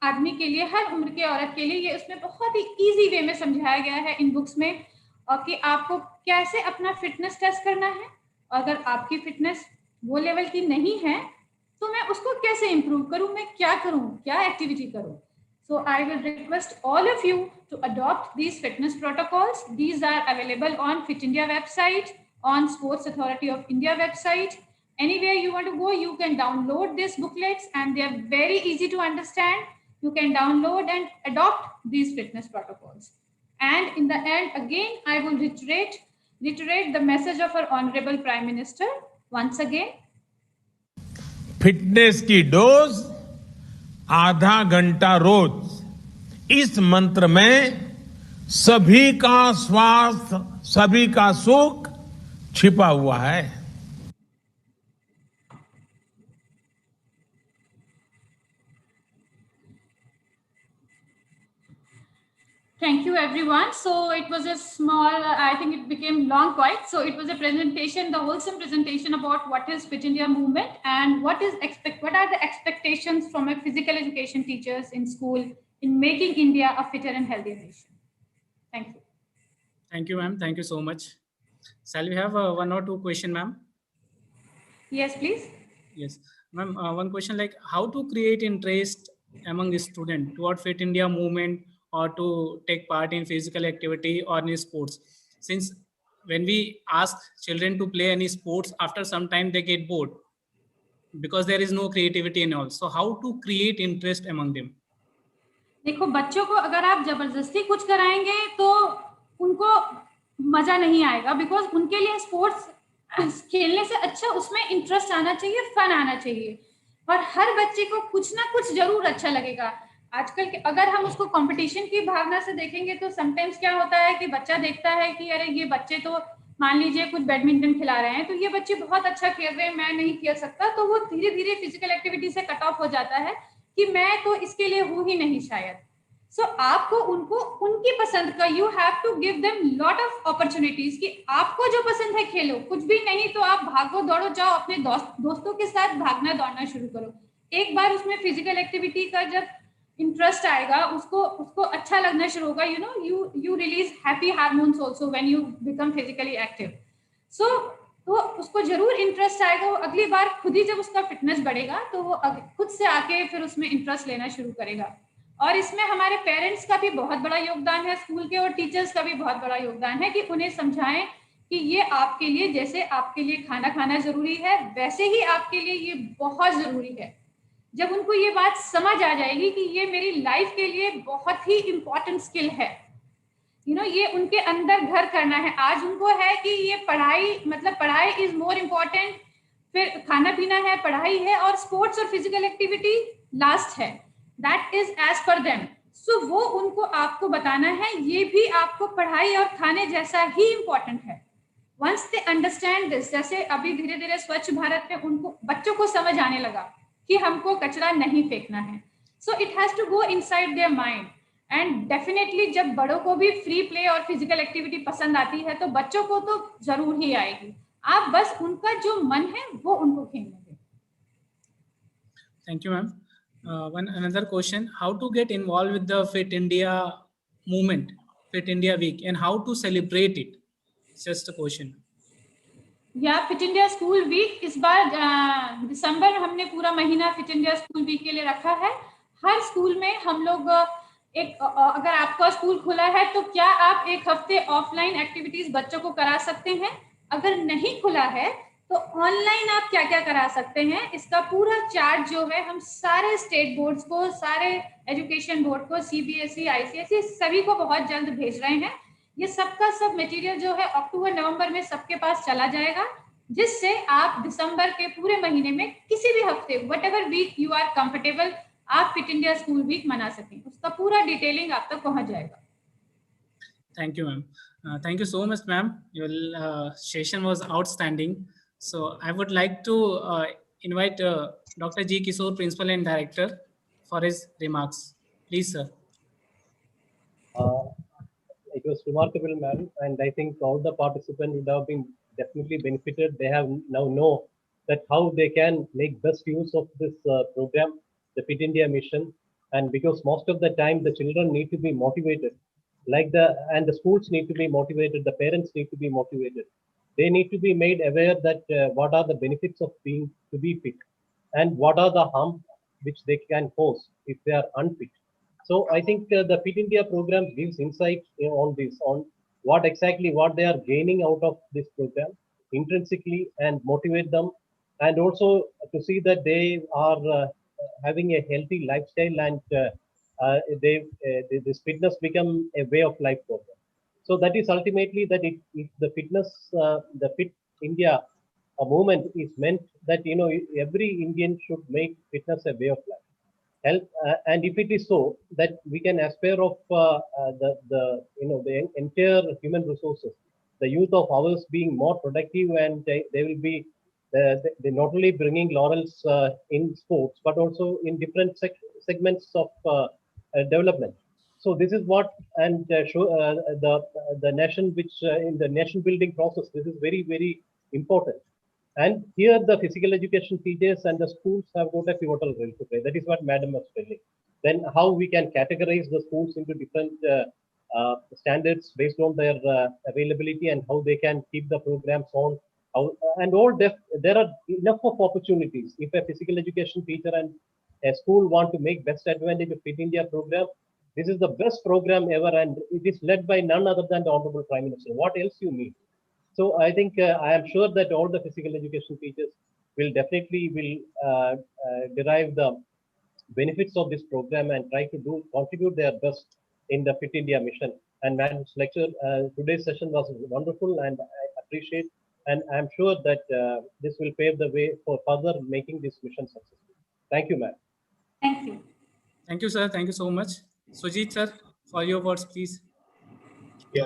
आदमी के लिए, हर उम्र के औरत के लिए ये उसमें बहुत ही इजी वे में समझाया गया है इन बुक्स में, और कि आपको कैसे अपना फिटनेस टेस्ट करना है। अगर आपकी फिटनेस वो लेवल की नहीं है तो मैं उसको कैसे इंप्रूव करूं, मैं क्या करूं, क्या एक्टिविटी करूं। So I will request all of you to adopt these fitness protocols. These are available on Fit India website, on Sports Authority of India website. Anywhere you want to go, you can download these booklets and they are very easy to understand. You can download and adopt these fitness protocols. And in the end, again, I will reiterate the message of our Honorable Prime Minister once again. Fitness की dose आधा घंटा रोज, इस मंत्र में सभी का स्वास्थ्य, सभी का सुख छिपा हुआ है। Thank you, everyone. So it was a small, I think it became long quite. So it was a presentation, the wholesome presentation about what is Fit India movement and what are the expectations from a physical education teachers in school in making India a fitter and healthier nation. Thank you. Thank you, ma'am. Thank you so much. Shall we have one or two questions, ma'am? Yes, please. Yes, ma'am. One question like how to create interest among the student toward Fit India movement or to take part in physical activity or in sports. Since when we ask children to play any sports, after some time they get bored because there is no creativity and all. So how to create interest among them? देखो, बच्चों को अगर आप जबरदस्ती कुछ कराएंगे तो उनको मजा नहीं आएगा, बिकॉज उनके लिए स्पोर्ट्स खेलने से अच्छा उसमें इंटरेस्ट आना चाहिए, फन आना चाहिए, और हर बच्चे को कुछ ना कुछ जरूर अच्छा लगेगा। आजकल के अगर हम उसको कंपटीशन की भावना से देखेंगे तो समटाइम्स क्या होता है कि बच्चा देखता है कि अरे ये बच्चे तो मान लीजिए कुछ बैडमिंटन खिला रहे हैं तो ये बच्चे बहुत अच्छा खेल रहे हैं, मैं नहीं खेल सकता, तो वो धीरे धीरे फिजिकल एक्टिविटी से कट ऑफ हो जाता है कि मैं तो इसके लिए हूं ही नहीं शायद। सो आपको उनको उनकी पसंद का, you have to give them lot of opportunities कि आपको जो पसंद है खेलो, कुछ भी नहीं तो आप भागो दौड़ो जाओ, अपने दोस्तों के साथ भागना दौड़ना शुरू करो। एक बार उसमें फिजिकल एक्टिविटी का जब इंटरेस्ट आएगा, उसको अच्छा लगना शुरू होगा, you release happy hormones also when you become physically active. So तो उसको जरूर इंटरेस्ट आएगा, वो अगली बार खुद ही जब उसका फिटनेस बढ़ेगा तो वो खुद से आके फिर उसमें इंटरेस्ट लेना शुरू करेगा। और इसमें हमारे पेरेंट्स का भी बहुत बड़ा योगदान है, स्कूल के और टीचर्स का भी बहुत बड़ा योगदान है कि उन्हें समझाएं कि ये आपके लिए, जैसे आपके लिए खाना खाना जरूरी है वैसे ही आपके लिए ये बहुत जरूरी है। जब उनको ये बात समझ आ जाएगी कि ये मेरी लाइफ के लिए बहुत ही इंपॉर्टेंट स्किल है, ये उनके अंदर घर करना है। आज उनको है कि ये पढ़ाई, मतलब पढ़ाई इज मोर इम्पोर्टेंट, फिर खाना पीना है, पढ़ाई है, और स्पोर्ट्स और फिजिकल एक्टिविटी लास्ट है, that is as per them. So वो उनको आपको बताना है ये भी आपको पढ़ाई और खाने जैसा ही इम्पोर्टेंट है। वंस दे अंडरस्टैंड दिस, जैसे अभी धीरे धीरे स्वच्छ भारत में उनको बच्चों को समझ आने लगा कि हमको कचरा नहीं फेंकना है, so it has to go inside their mind. And definitely जब बड़ों को भी फ्री प्ले और फिजिकल एक्टिविटी पसंद आती है तो बच्चों को तो जरूर ही आएगी। आप बस उनका जो मन है वो उनको खेलने दें। Thank you ma'am. One another question, how to get involved with the Fit India movement, Fit India week, and how to celebrate it? Just a question. या फिट इंडिया स्कूल वीक इस बार दिसंबर हमने पूरा महीना फिट इंडिया स्कूल वीक के लिए रखा है। हर school में हम लोग अगर आपका स्कूल खुला है तो क्या आप एक हफ्ते ऑफलाइन एक्टिविटीज बच्चों को करा सकते हैं? अगर नहीं खुला है तो ऑनलाइन आप क्या क्या करा सकते हैं, इसका पूरा चार्ट जो है हम सारे स्टेट बोर्ड्स को, सारे एजुकेशन बोर्ड को, सीबीएसई, आईसीएसई सभी को बहुत जल्द भेज रहे हैं। ये सबका सब मटेरियल जो है अक्टूबर नवंबर में सबके पास चला जाएगा, जिससे आप दिसंबर के पूरे महीने में किसी भी हफ्ते whatever week you are comfortable आप फिट इंडिया स्कूल वीक मना सकें। उसका पूरा डिटेलिंग आप तक पहुंच जाएगा। Thank you, ma'am. Thank you so much, ma'am. Your session was outstanding. So I would like to invite Dr. G. Kishore, Principal and Director, for his remarks. Please, sir. It was remarkable, ma'am, and I think all the participants would have been definitely benefited. They have now know that how they can make best use of this program, the Fit India mission, and because most of the time the children need to be motivated, and the schools need to be motivated, the parents need to be motivated. They need to be made aware that what are the benefits of being to be fit, and what are the harm which they can cause if they are unfit. So I think the Fit India program gives insight on this, on what they are gaining out of this program intrinsically, and motivate them, and also to see that they are having a healthy lifestyle, and this fitness become a way of life for them. So that is ultimately that if the fitness, the Fit India movement is meant that every Indian should make fitness a way of life. Help, and if it is so that we can aspire of the entire human resources, the youth of ours being more productive, and they will be they not only bringing laurels in sports but also in different segments of development. So this is what, and show the nation which in the nation building process, this is very important. And here the physical education teachers and the schools have got a pivotal role to play. That is what Madam was telling. Then how we can categorize the schools into different standards based on their availability, and how they can keep the programs on. There are enough of opportunities. If a physical education teacher and a school want to make best advantage of Fit India program, this is the best program ever, and it is led by none other than the Honorable Prime Minister. What else you need? So I think I am sure that all the physical education teachers will definitely derive the benefits of this program and try to contribute their best in the Fit India mission. And Madam's lecture, today's session was wonderful, and I appreciate, and I am sure that this will pave the way for further making this mission successful. Thank you, ma'am. Thank you. Thank you, sir. Thank you so much. Sujit, sir, for your words, please. Yeah,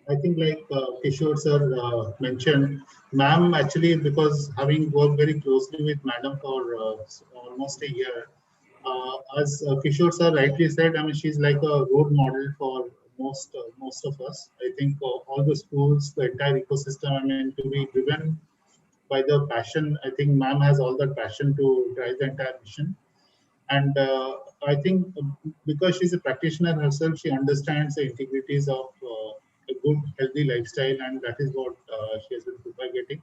I think like Kishore sir mentioned, ma'am actually, because having worked very closely with madam for almost a year, as Kishore sir rightly said, I mean, she's like a role model for most of us. I think all the schools, the entire ecosystem, I mean, to be driven by the passion. I think ma'am has all that passion to drive the entire mission. And I think because she's a practitioner herself, she understands the integrities of a good, healthy lifestyle, and that is what she has been propagating.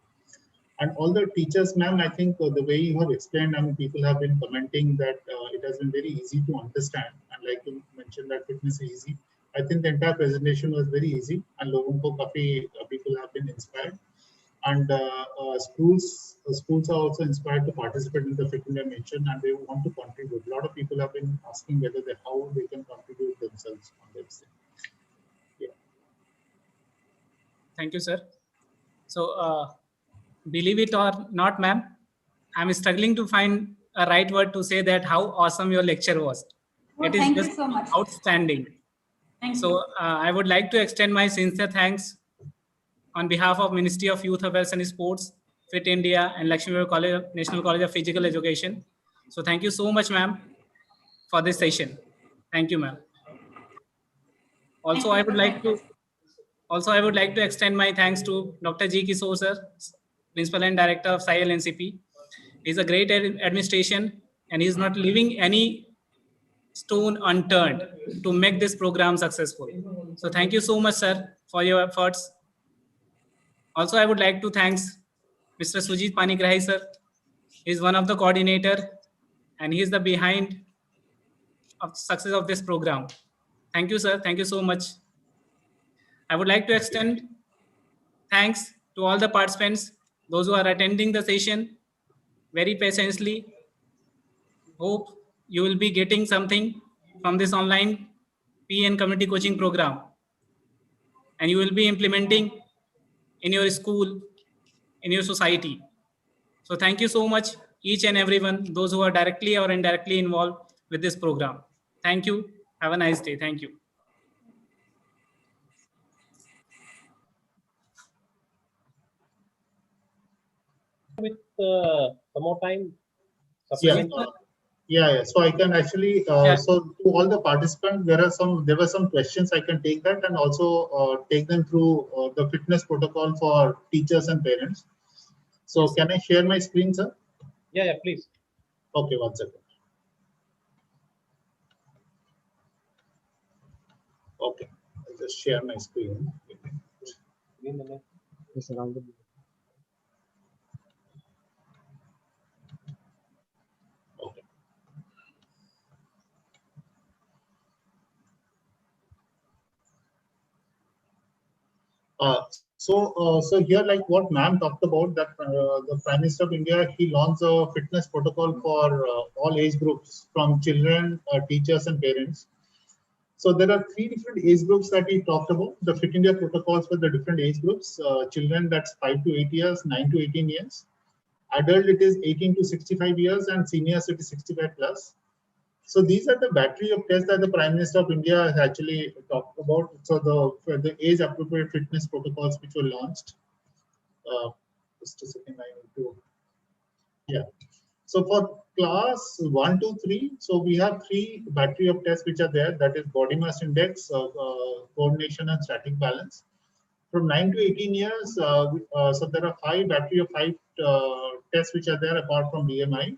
And all the teachers, ma'am, I think the way you have explained, I mean, people have been commenting that it has been very easy to understand. And like you mentioned, that fitness is easy. I think the entire presentation was very easy, and logon ko kafi people have been inspired. And schools are also inspired to participate in the Fit India mission, and they want to contribute. A lot of people have been asking how they can contribute themselves on this. Yeah. Thank you, sir. So, believe it or not, ma'am, I'm struggling to find a right word to say that how awesome your lecture was. Well, It is thank just you so much. outstanding. Thank you. So, I would like to extend my sincere thanks on behalf of Ministry of Youth Affairs and Sports, Fit India, and Lakshmi College, National College of Physical Education. So thank you so much, ma'am, for this session. Thank you, ma'am. Also, I would like to extend my thanks to Dr. G. Kishore, sir, Principal and Director of SAI LNCP. He's a great administration, and he's not leaving any stone unturned to make this program successful. So thank you so much, sir, for your efforts. Also, I would like to thanks Mr. Sujit Panigrahi sir is one of the coordinator, and he is the behind of success of this program. Thank you, sir. Thank you so much. I would like to extend thanks to all the participants, those who are attending the session very patiently. Hope you will be getting something from this online PN community coaching program, and you will be implementing in your school, in your society. So thank you so much, each and everyone, those who are directly or indirectly involved with this program. Thank you. Have a nice day. Thank you. With some more time. Yeah, supplement? yeah. So I can actually, so to all the participants, there were some questions. I can take that and also take them through the fitness protocol for teachers and parents. So Yes. can I share my screen, sir? Yeah, please. Okay, 1 second. Okay, I'll just share my screen. Okay. So here, like what ma'am talked about, that the Prime Minister of India, he launched a fitness protocol for all age groups, from children, teachers, and parents. So there are 3 different age groups that he talked about. The Fit India protocols for the different age groups. Children, that's 5 to 8 years, 9 to 18 years. Adult, it is 18 to 65 years, and seniors, it is 65 plus. So these are the battery of tests that the Prime Minister of India has actually talked about. So the age appropriate fitness protocols which were launched. Just a second, I need to. Yeah. So for class 1 to 3, so we have 3 battery of tests which are there. That is body mass index, coordination, and static balance. From 9 to 18 years, so there are 5 battery of 5 tests which are there apart from BMI.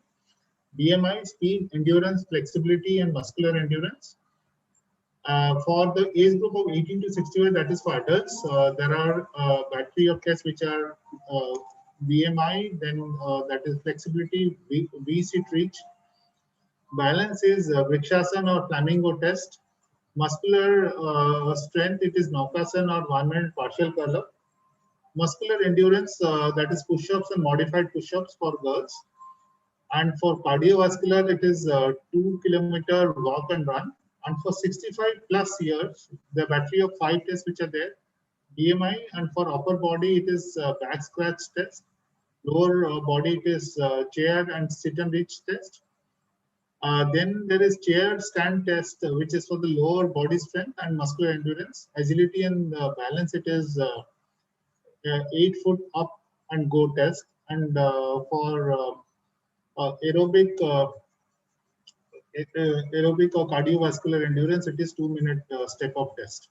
BMI, speed, endurance, flexibility, and muscular endurance. For the age group of 18 to 65, that is for adults, there are battery of tests which are BMI, then that is flexibility, V-sit reach. Balance is Vrikshasana or flamingo test. Muscular strength, it is Naukasana or 1 minute partial curl up. Muscular endurance, that is push-ups and modified push-ups for girls. And for cardiovascular, it is 2 kilometer walk and run. And for 65 plus years, the battery of 5 tests which are there, BMI, and for upper body, it is back scratch test. Lower body, it is chair and sit and reach test. Then there is chair stand test, which is for the lower body strength and muscular endurance. Agility and balance, it is 8 foot up and go test. And for aerobic or cardiovascular endurance, it is 2 minute step up test.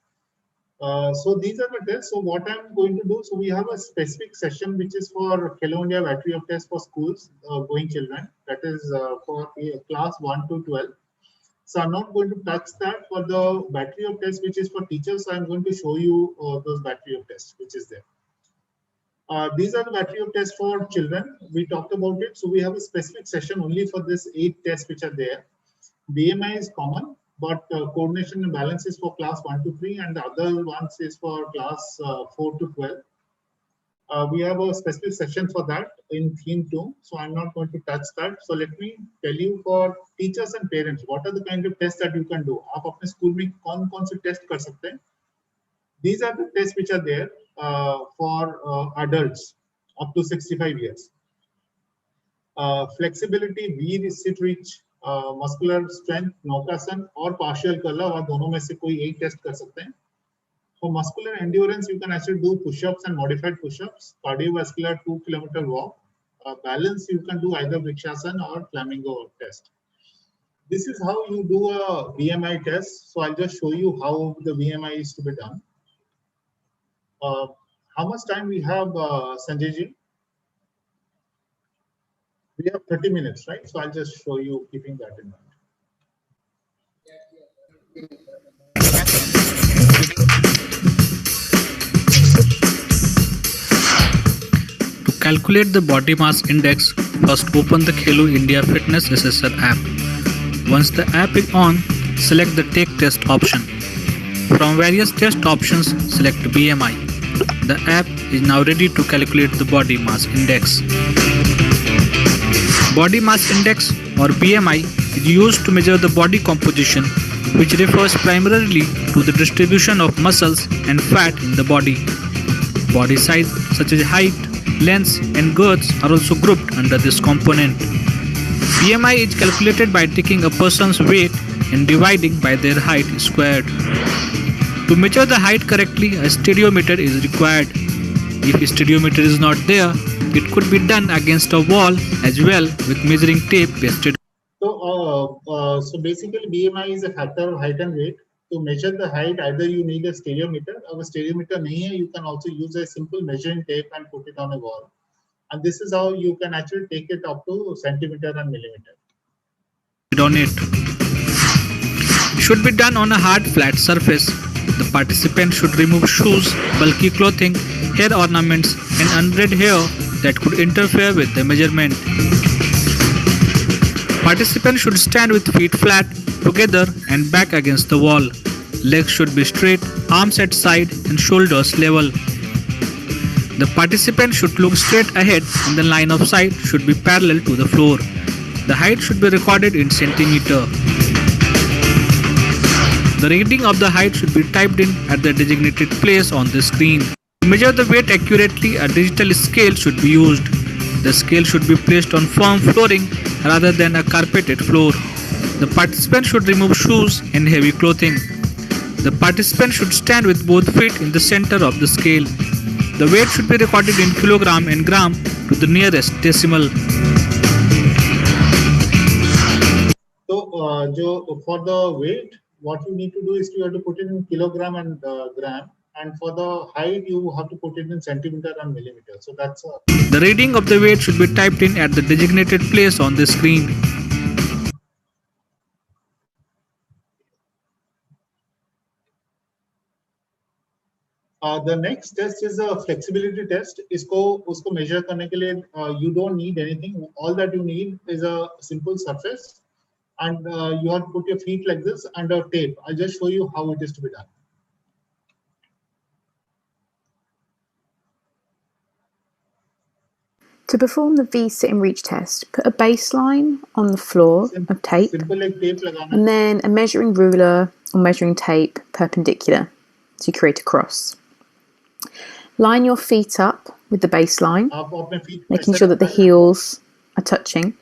So these are the tests. So what I'm going to do, so we have a specific session which is for Hello India battery of tests for schools going children. That is for class 1 to 12. So I'm not going to touch that. For the battery of tests which is for teachers, I'm going to show you those battery of tests which is there. These are the battery of tests for children. We talked about it. So we have a specific session only for this 8 tests which are there. BMI is common, but coordination and balance is for class 1 to 3, and the other ones is for class 4 to 12. We have a specific session for that in theme 2. So I'm not going to touch that. So let me tell you for teachers and parents, what are the kind of tests that you can do? आप अपने school में कौन-कौन से test कर सकते हैं? These are the tests which are there for adults up to 65 years. Flexibility, V-sit reach, muscular strength, Naukasana और partial curl up, आप दोनों में से कोई एक टेस्ट कर सकते हैं. For muscular endurance, you can actually do push-ups and modified push-ups. Cardiovascular, 2 kilometer walk. Balance, you can do either Vrikshasana or flamingo test. This is how you do a BMI test. So I'll just show you how the BMI is to be done. How much time we have, Sanjay ji? We have 30 minutes, right? So I'll just show you, keeping that in mind. To calculate the body mass index, first open the Khelo India Fitness Assessor app. Once the app is on, select the Take Test option. From various test options, select BMI. The app is now ready to calculate the body mass index. Body mass index or BMI is used to measure the body composition, which refers primarily to the distribution of muscles and fat in the body. Body size such as height, length and girths are also grouped under this component. BMI is calculated by taking a person's weight and dividing by their height squared. To measure the height correctly, a stereometer is required. If a stereometer is not there, it could be done against a wall as well with measuring tape pasted. So basically BMI is a factor of height and weight. To measure the height, either you need a stereometer, or a stereometer nahi hai, you can also use a simple measuring tape and put it on a wall. And this is how you can actually take it up to centimeter and millimeter. On it. It should be done on a hard flat surface. The participant should remove shoes, bulky clothing, hair ornaments and unbraid hair that could interfere with the measurement. Participant should stand with feet flat, together and back against the wall. Legs should be straight, arms at side and shoulders level. The participant should look straight ahead and the line of sight should be parallel to the floor. The height should be recorded in centimeter. The reading of the height should be typed in at the designated place on the screen. To measure the weight accurately, a digital scale should be used. The scale should be placed on firm flooring rather than a carpeted floor. The participant should remove shoes and heavy clothing. The participant should stand with both feet in the center of the scale. The weight should be recorded in kilogram and gram to the nearest decimal. So, for the weight, what you need to do is you have to put it in kilogram and gram. And for the height, you have to put it in centimeter and millimeter. So that's The reading of the weight should be typed in at the designated place on the screen. The next test is a flexibility test. Usko measure करने के लिए you don't need anything. All that you need is a simple surface, and you have to put your feet like this under tape. I'll just show you how it is to be done. To perform the V-sit and reach test, put a baseline on the floor of tape and then a measuring ruler or measuring tape perpendicular to create a cross. Line your feet up with the baseline, making sure that the heels are touching.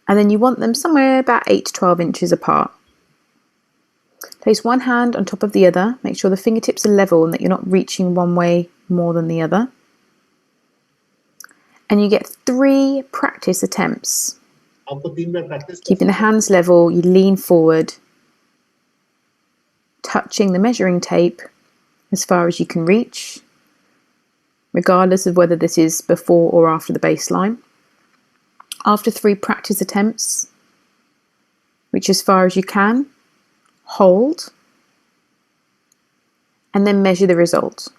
And then you want them somewhere about 8 to 12 inches apart. Place one hand on top of the other, make sure the fingertips are level and that you're not reaching one way more than the other. And you get 3 practice attempts. Keeping the hands level, you lean forward, touching the measuring tape as far as you can reach, regardless of whether this is before or after the baseline. After 3 practice attempts, reach as far as you can, hold, and then measure the result.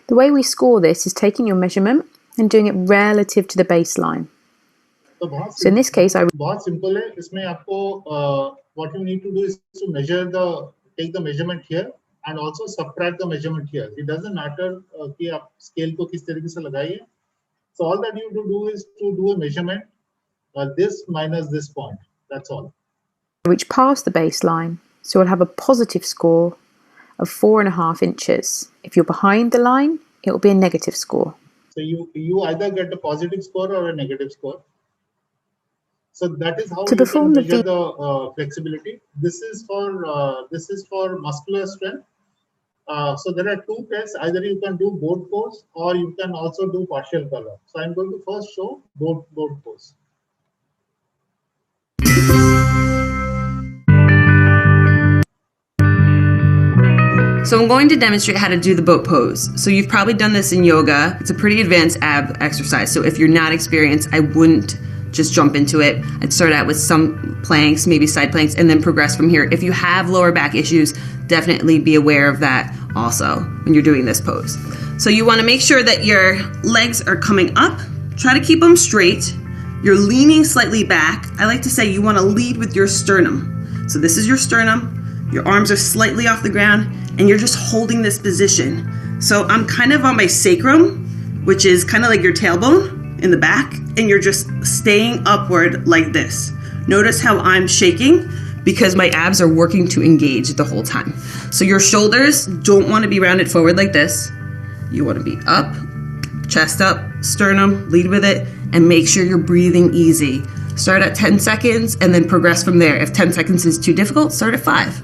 The way we score this is taking your measurement and doing it relative to the baseline. So in this case, बहुत simple है. इसमें आपको what you need to do is to take the measurement here and also subtract the measurement here. It doesn't matter कि आप scale को किस तरीके से लगाइए. So all that you do is to do a measurement, this minus this point. That's all. Reach past the baseline, so you'll have a positive score of 4.5 inches. If you're behind the line, it will be a negative score. So you either get a positive score or a negative score. So that is how you can measure the flexibility. This is for muscular strength. So there are 2 tests. Either you can do board pose or you can also do partial color. So I'm going to first show board pose. So I'm going to demonstrate how to do the boat pose. So you've probably done this in yoga. It's a pretty advanced ab exercise. So if you're not experienced, I wouldn't just jump into it. I'd start out with some planks, maybe side planks, and then progress from here. If you have lower back issues, definitely be aware of that also when you're doing this pose. So you want to make sure that your legs are coming up. Try to keep them straight. You're leaning slightly back. I like to say you want to lead with your sternum. So this is your sternum. Your arms are slightly off the ground and you're just holding this position. So I'm kind of on my sacrum, which is kind of like your tailbone in the back, and you're just staying upward like this. Notice how I'm shaking because my abs are working to engage the whole time. So your shoulders don't want to be rounded forward like this. You want to be up, chest up, sternum, lead with it, and make sure you're breathing easy. Start at 10 seconds and then progress from there. If 10 seconds is too difficult, start at 5.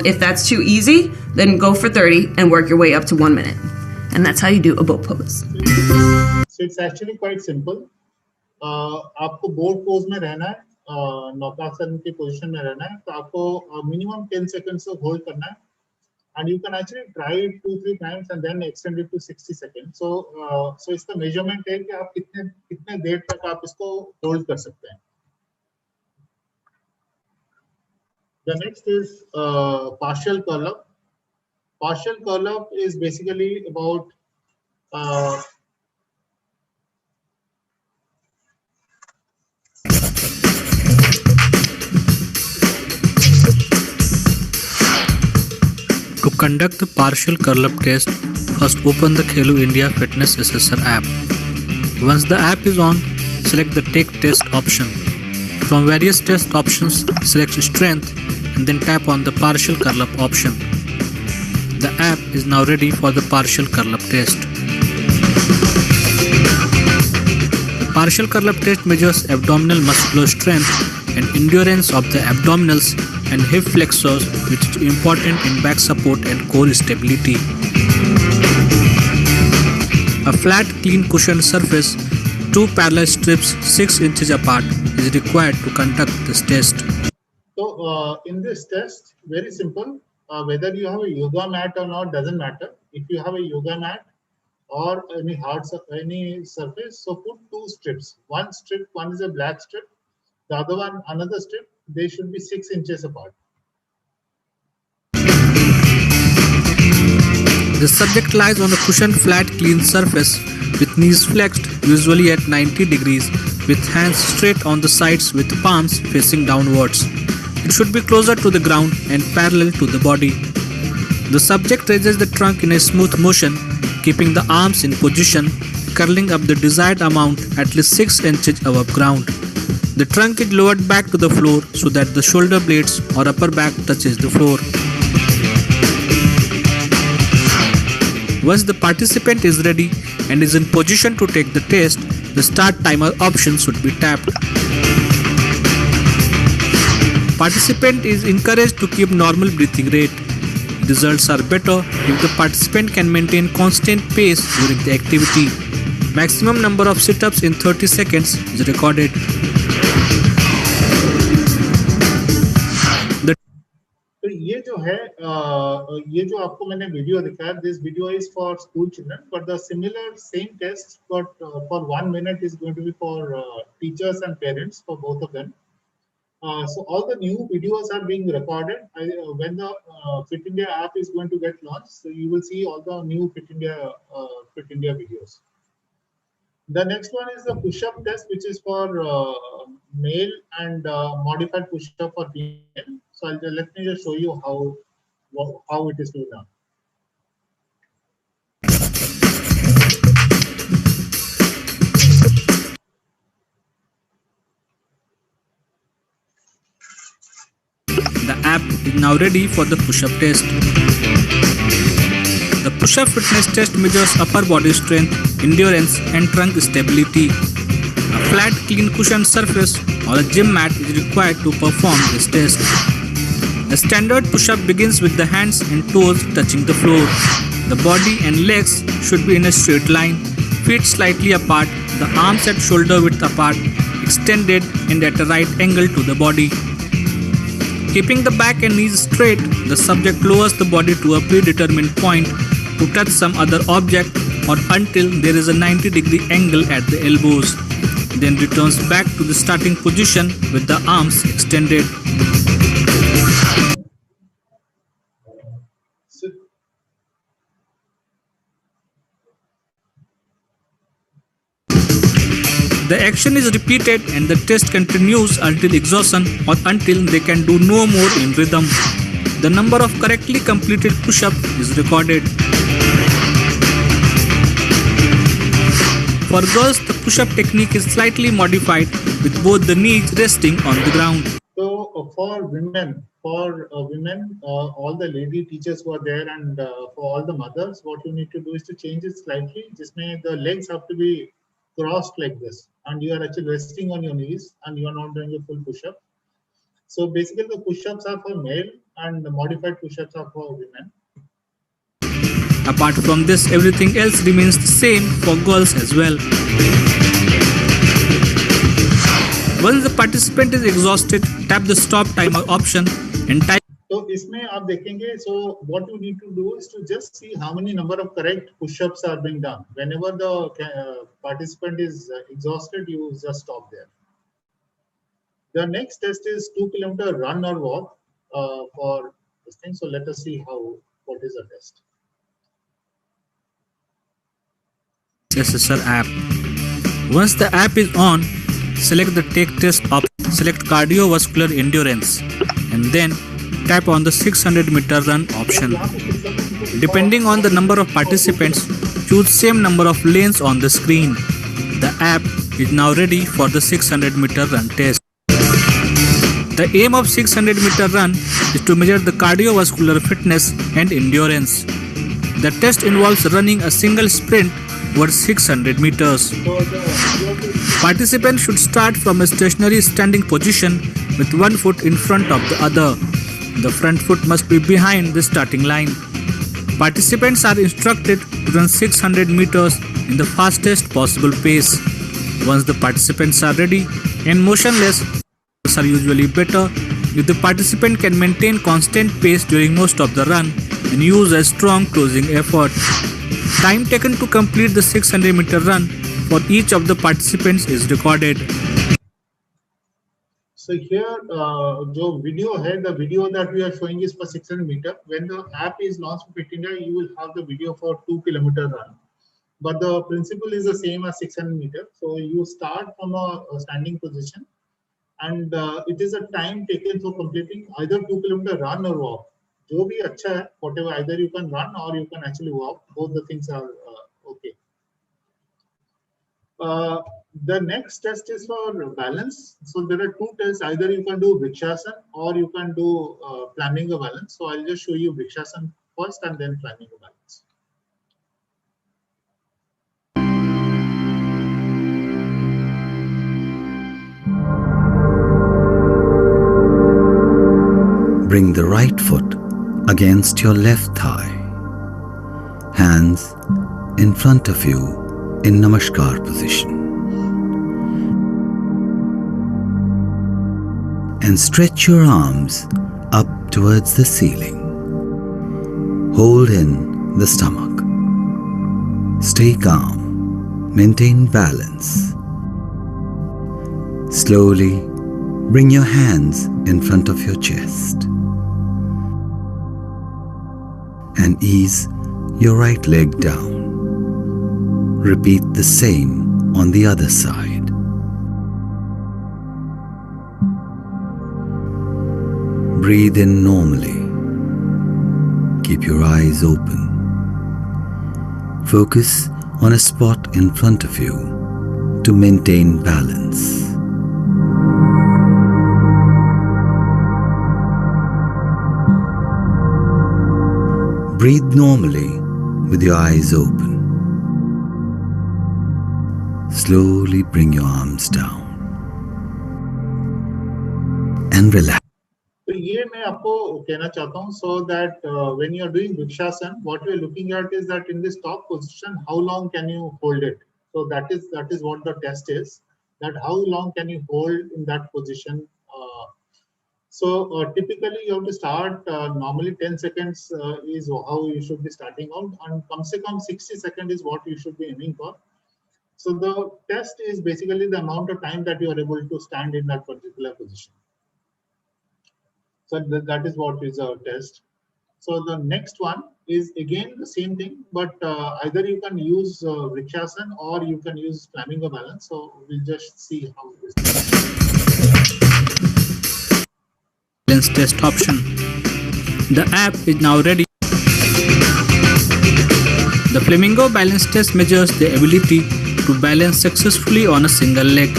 If that's too easy, then go for 30 and work your way up to 1 minute. And that's how you do a boat pose. So it's actually quite simple. आपको boat pose में रहना है, नौकासन की position में रहना है, तो आपको minimum 10 seconds of hold करना है. And you can actually try it 2-3 times and then extend it to 60 seconds. So इसका measurement है कि आप कितने देर तक आप इसको hold कर सकते हैं. The next is partial curl up. Partial curl up is basically about To conduct the partial curl up test, first open the Khelo India Fitness Assessor app. Once the app is on, select the Take Test option. From various test options, select Strength and then tap on the Partial Curl Up option. The app is now ready for the partial curl up test. The partial curl up test measures abdominal muscular strength and endurance of the abdominals and hip flexors, which is important in back support and core stability. A flat, clean cushioned surface, 2 parallel strips 6 inches apart is required to conduct this test. So in this test, very simple. Whether you have a yoga mat or not doesn't matter. If you have a yoga mat or any surface, so put 2 strips. One strip, one is a black strip, the other one another strip. They should be 6 inches apart. The subject lies on a cushioned flat clean surface with knees flexed, usually at 90 degrees, with hands straight on the sides with palms facing downwards. It should be closer to the ground and parallel to the body. The subject raises the trunk in a smooth motion, keeping the arms in position, curling up the desired amount at least 6 inches above ground. The trunk is lowered back to the floor so that the shoulder blades or upper back touches the floor. Once the participant is ready and is in position to take the test, the start timer option should be tapped. Participant is encouraged to keep normal breathing rate. Results are better if the participant can maintain constant pace during the activity. Maximum number of sit-ups in 30 seconds is recorded. तो ये जो है ये जो आपको मैंने video दिखाया, this video is for school children, but the same test but for 1 minute is going to be for teachers and parents, for both of them. So all the new videos are being recorded. When the Fit India app is going to get launched, so you will see all the new Fit India videos. The next one is the push-up test, which is for male, and modified push-up for female. So let me just show you how it is done now. The app is now ready for the push-up test. The push-up fitness test measures upper body strength, endurance and trunk stability. A flat, clean cushioned surface or a gym mat is required to perform this test. A standard push-up begins with the hands and toes touching the floor. The body and legs should be in a straight line, feet slightly apart, the arms at shoulder width apart, extended and at a right angle to the body. Keeping the back and knees straight, the subject lowers the body to a predetermined point to touch some other object or until there is a 90-degree angle at the elbows. Then returns back to the starting position with the arms extended. The action is repeated and the test continues until exhaustion or until they can do no more in rhythm. The number of correctly completed push-ups is recorded. For girls, the push-up technique is slightly modified with both the knees resting on the ground. So for women, all the lady teachers who are there, and for all the mothers, what you need to do is to change it slightly. Just make the legs have to be crossed like this, and you are actually resting on your knees, and you are not doing a full push-up. So basically, the push-ups are for male, and the modified push-ups are for women. Apart from this, everything else remains the same for girls as well. Once the participant is exhausted, tap the stop timer option and type. So इसमें आप देखेंगे, so what you need to do is to just see how many number of correct push-ups are being done. Whenever the participant is exhausted, you just stop there. The next test is 2 kilometer run or walk for this thing. So let us see what is the test. SSR app. Once the app is on, select the take test option, select cardiovascular endurance, and then tap on the 600-meter run option. Depending on the number of participants, choose same number of lanes on the screen. The app is now ready for the 600-meter run test. The aim of 600-meter run is to measure the cardiovascular fitness and endurance. The test involves running a single sprint over 600 meters. Participants should start from a stationary standing position with one foot in front of the other. The front foot must be behind the starting line. Participants are instructed to run 600 meters in the fastest possible pace. Once the participants are ready and motionless, are usually better if the participant can maintain constant pace during most of the run and use a strong closing effort. Time taken to complete the 600-meter run for each of the participants is recorded. So here, the video that we are showing is for 600 meter. When the app is launched for Fit India, you will have the video for 2 kilometer run. But the principle is the same as 600 meter. So you start from a standing position, and it is a time taken for completing either 2 kilometer run or walk. जो भी अच्छा है, whatever, either you can run or you can actually walk. Both the things are okay. The next test is for balance. So there are two tests. Either you can do Vrikshasana or you can do Flamingo balance. So I'll just show you Vrikshasana first and then Flamingo balance. Bring the right foot against your left thigh. Hands in front of you in Namaskar position. And stretch your arms up towards the ceiling. Hold in the stomach. Stay calm. Maintain balance. Slowly bring your hands in front of your chest. And ease your right leg down. Repeat the same on the other side. Breathe in normally. Keep your eyes open. Focus on a spot in front of you to maintain balance. Breathe normally with your eyes open. Slowly bring your arms down and relax. तो ये मैं आपको कहना चाहता हूँ, so that when you are doing Vrikshasana, what we are looking at is that in this top position, how long can you hold it? So that is what the test is. That how long can you hold in that position? Typically you have to start normally 10 seconds is how you should be starting out, and come se kam 60 seconds is what you should be aiming for. So the test is basically the amount of time that you are able to stand in that particular position. So that is what is our test. So the next one is again the same thing, but either you can use Vrikshasana or you can use flamingo balance. So we'll just see how this balance test option. The app is now ready. The Flamingo balance test measures the ability to balance successfully on a single leg.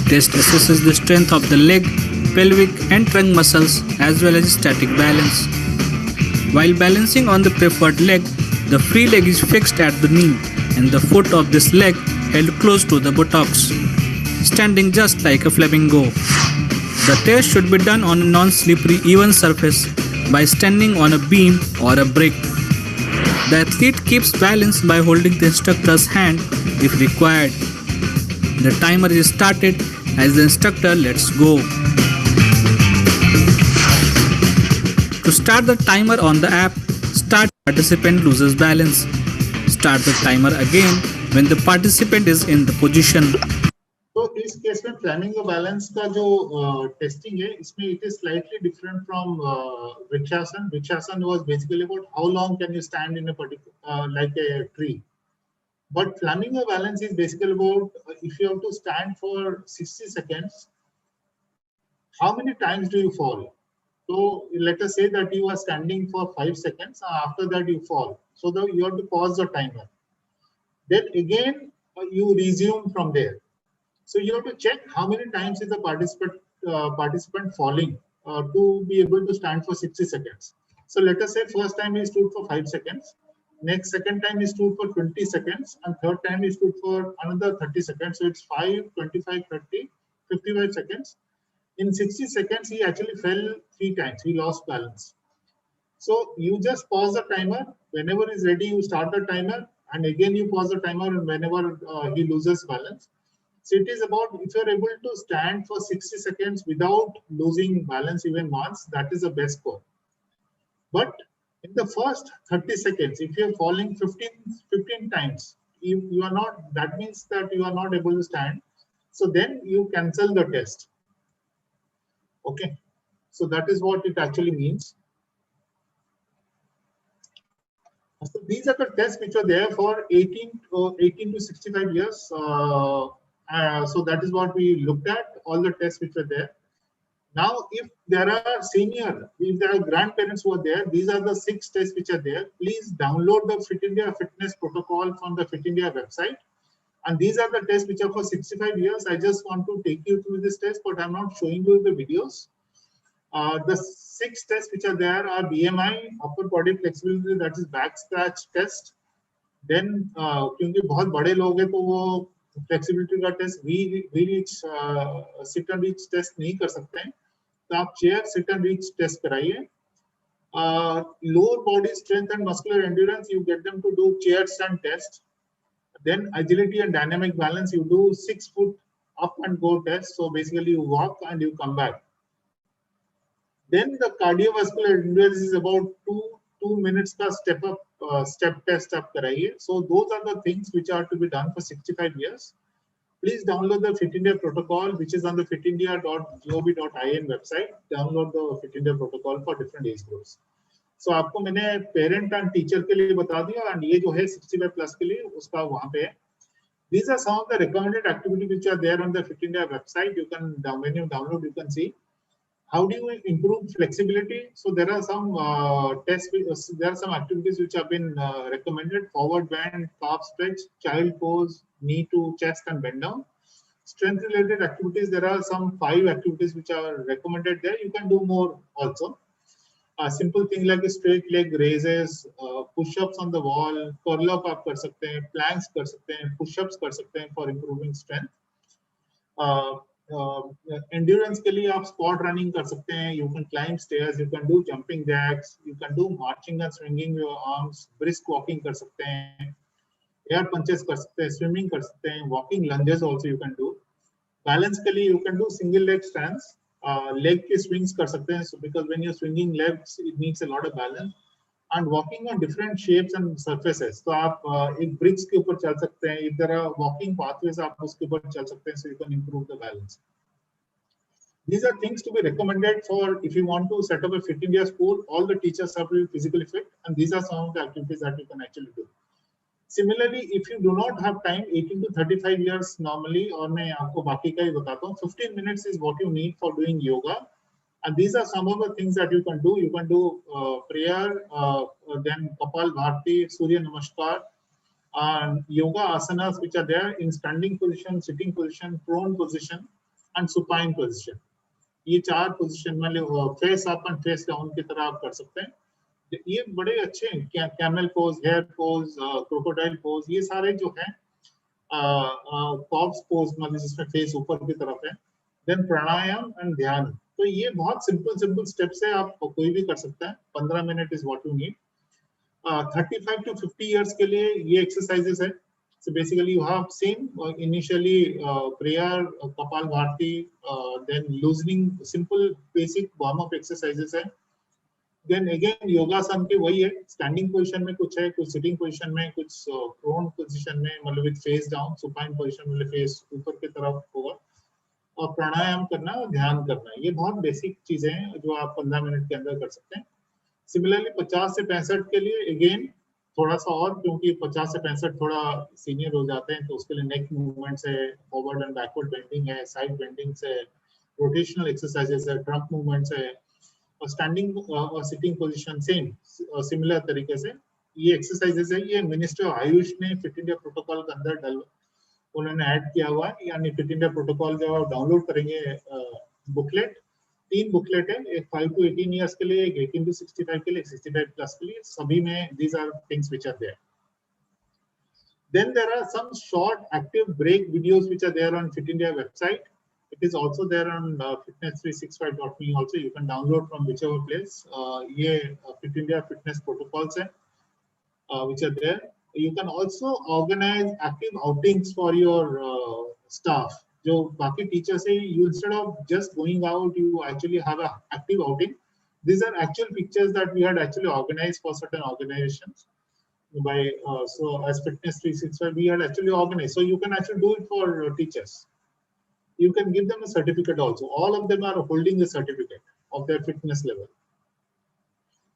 Test assesses the strength of the leg, pelvic and trunk muscles as well as static balance. While balancing on the preferred leg, the free leg is fixed at the knee and the foot of this leg held close to the buttocks, standing just like a flamingo. The test should be done on a non-slippery even surface by standing on a beam or a brick. The athlete keeps balance by holding the instructor's hand if required. The timer is started as the instructor lets go. To start the timer on the app, start participant loses balance. Start the timer again when the participant is in the position. तो इस case में flamingo balance का जो testing है इसमें it is slightly different from Vrikshasana. Vrikshasana was basically about how long can you stand in a particular like a tree. But flamingo balance is basically about if you have to stand for 60 seconds, how many times do you fall? So let us say that you are standing for 5 seconds, after that you fall. So you have to pause the timer. Then again you resume from there. So you have to check how many times is the participant falling to be able to stand for 60 seconds. So let us say first time he stood for 5 seconds, next second time he stood for 20 seconds, and third time he stood for another 30 seconds. So it's 5, 25, 30, 55 seconds. In 60 seconds, he actually fell 3 times. He lost balance. So you just pause the timer. Whenever he's ready, you start the timer, and again you pause the timer whenever he loses balance. So it is about if you're able to stand for 60 seconds without losing balance even once, that is the best score. But in the first 30 seconds, if you're falling 15 times, you are not, that means that you are not able to stand. So then you cancel the test. Okay. So that is what it actually means. So these are the tests which are there for 18 to 65 years. So that is what we looked at, all the tests which are there. Now, if there are if there are grandparents who are there, these are the 6 tests which are there. Please download the Fit India Fitness Protocol from the Fit India website. And these are the tests which are for 65 years. I just want to take you through this test, but I'm not showing you the videos. The 6 tests which are there are BMI, upper body flexibility, that is back scratch test. Then, क्योंकि बहुत बड़े लोग हैं तो वो flexibility का test sit and reach test नहीं कर सकते हैं, तो आप chair sit and reach test कराइए. Lower body strength and muscular endurance, you get them to do chair stand test. Then agility and dynamic balance, you do 6 foot up and go test. So basically you walk and you come back. Then the cardiovascular endurance is about 2 minutes ka step test up karaiye. So those are the things which are to be done for 65 years. Please download the Fit India protocol, which is on the fitindia.gov.in website. Download the Fit India protocol for different age groups. So आपको मैंने parent and teacher के लिए बता दिया, and ये जो है 65 plus के लिए उसका वहाँ पे है. These are some of the recommended activities which are there on the Fit India website. You can, when you download, you can see. How do you improve flexibility? So there are some tests, there are some activities which have been recommended: forward bend, calf stretch, child pose, knee to chest and bend down. Strength related activities, there are some 5 activities which are recommended there. You can do more also. A simple thing like a straight leg raises, push-ups on the wall, curl up आप कर सकते हैं, planks कर सकते हैं, push-ups कर सकते हैं for improving strength. Endurance के लिए आप squat running कर सकते हैं, you can climb stairs, you can do jumping jacks, you can do marching and swinging your arms, brisk walking कर सकते हैं, air punches कर सकते हैं, swimming कर सकते हैं, walking lunges also you can do. Balance के लिए you can do single leg stance, leg के swings कर सकते हैं, so because when you're swinging legs it needs a lot of balance. And walking on different shapes and surfaces. So आप एक bricks के ऊपर चल सकते हैं. If there are walking pathways, आप उसके ऊपर चल सकते हैं, so you can improve the balance. These are things to be recommended for if you want to set up a Fit India school. All the teachers have to be physically fit, and these are some of the activities that you can actually do. Similarly, if you do not have time, 18 to 35 years normally, और मैं आपको बाकी का ही बताता हूँ, 15 minutes is what you need for doing yoga. And these are some of the things that you can do. You can do prayer, then Kapal Bharti, Surya Namaskar, and yoga asanas which are there in standing position, sitting position, prone position, and supine position. ये 4 position में face up and face down की तरह आप कर सकते हैं. ये बड़े अच्छे हैं. Camel pose, hare pose, crocodile pose, ये सारे जो हैं कॉर्प्स पोज मतलब जिसमें फेस ऊपर की तरफ है. देन प्राणायाम एंड ध्यान. तो ये बहुत सिंपल स्टेप्स है, आप कोई भी कर सकता है. 15 minute is what you need. 35 to 50 years के लिए ये exercises है. So basically you have seen initially prayer, Kapal Bharti, then loosening, simple basic warm up exercises है. Then again योगासन के वही है, standing position में कुछ है, कुछ sitting position में, कुछ prone position में मतलब with face down, supine position में face ऊपर की तरफ होगा. और प्राणायाम करना और ध्यान करना, ये बहुत बेसिक चीजें हैं जो आप 15 मिनट के अंदर कर सकते हैं. सिमिलरली 50 से 65 के लिए अगेन थोड़ा सा और, क्योंकि 50 से 65 थोड़ा सीनियर हो जाते हैं तो उसके लिए नेक मूवमेंट्स है, फॉरवर्ड एंड बैकवर्ड बेंडिंग है, साइड बेंडिंग्स है, रोटेशनल एक्सरसाइजेस है, ट्रंक मूवमेंट्स है, और स्टैंडिंग और सिटिंग पोजीशन सेम सिमिलर तरीके से ये एक्सरसाइजेस है. ये मिनिस्टर आयुष ने फिट इंडिया प्रोटोकॉल के अंदर उन्होंने ऐड किया हुआ है. यानी फिट इंडिया प्रोटोकॉल जब आप डाउनलोड करेंगे बुकलेट, 3 बुकलेट है, एक 5 to 18 years के लिए, एक 18 to 65 के लिए, 65 plus के लिए, सभी में these are things which are there. Then there are some short active break videos which are there on Fit India website. It is also there on fitness365.me also. You can download from whichever place. ये Fit India fitness protocols है which are there. You can also organize active outings for your staff. जो बाकी teachers है, you instead of just going out, you actually have an active outing. These are actual pictures that we had actually organized for certain organizations by so as Fitness 365 we had actually organized. So you can actually do it for teachers. You can give them a certificate also. All of them are holding a certificate of their fitness level.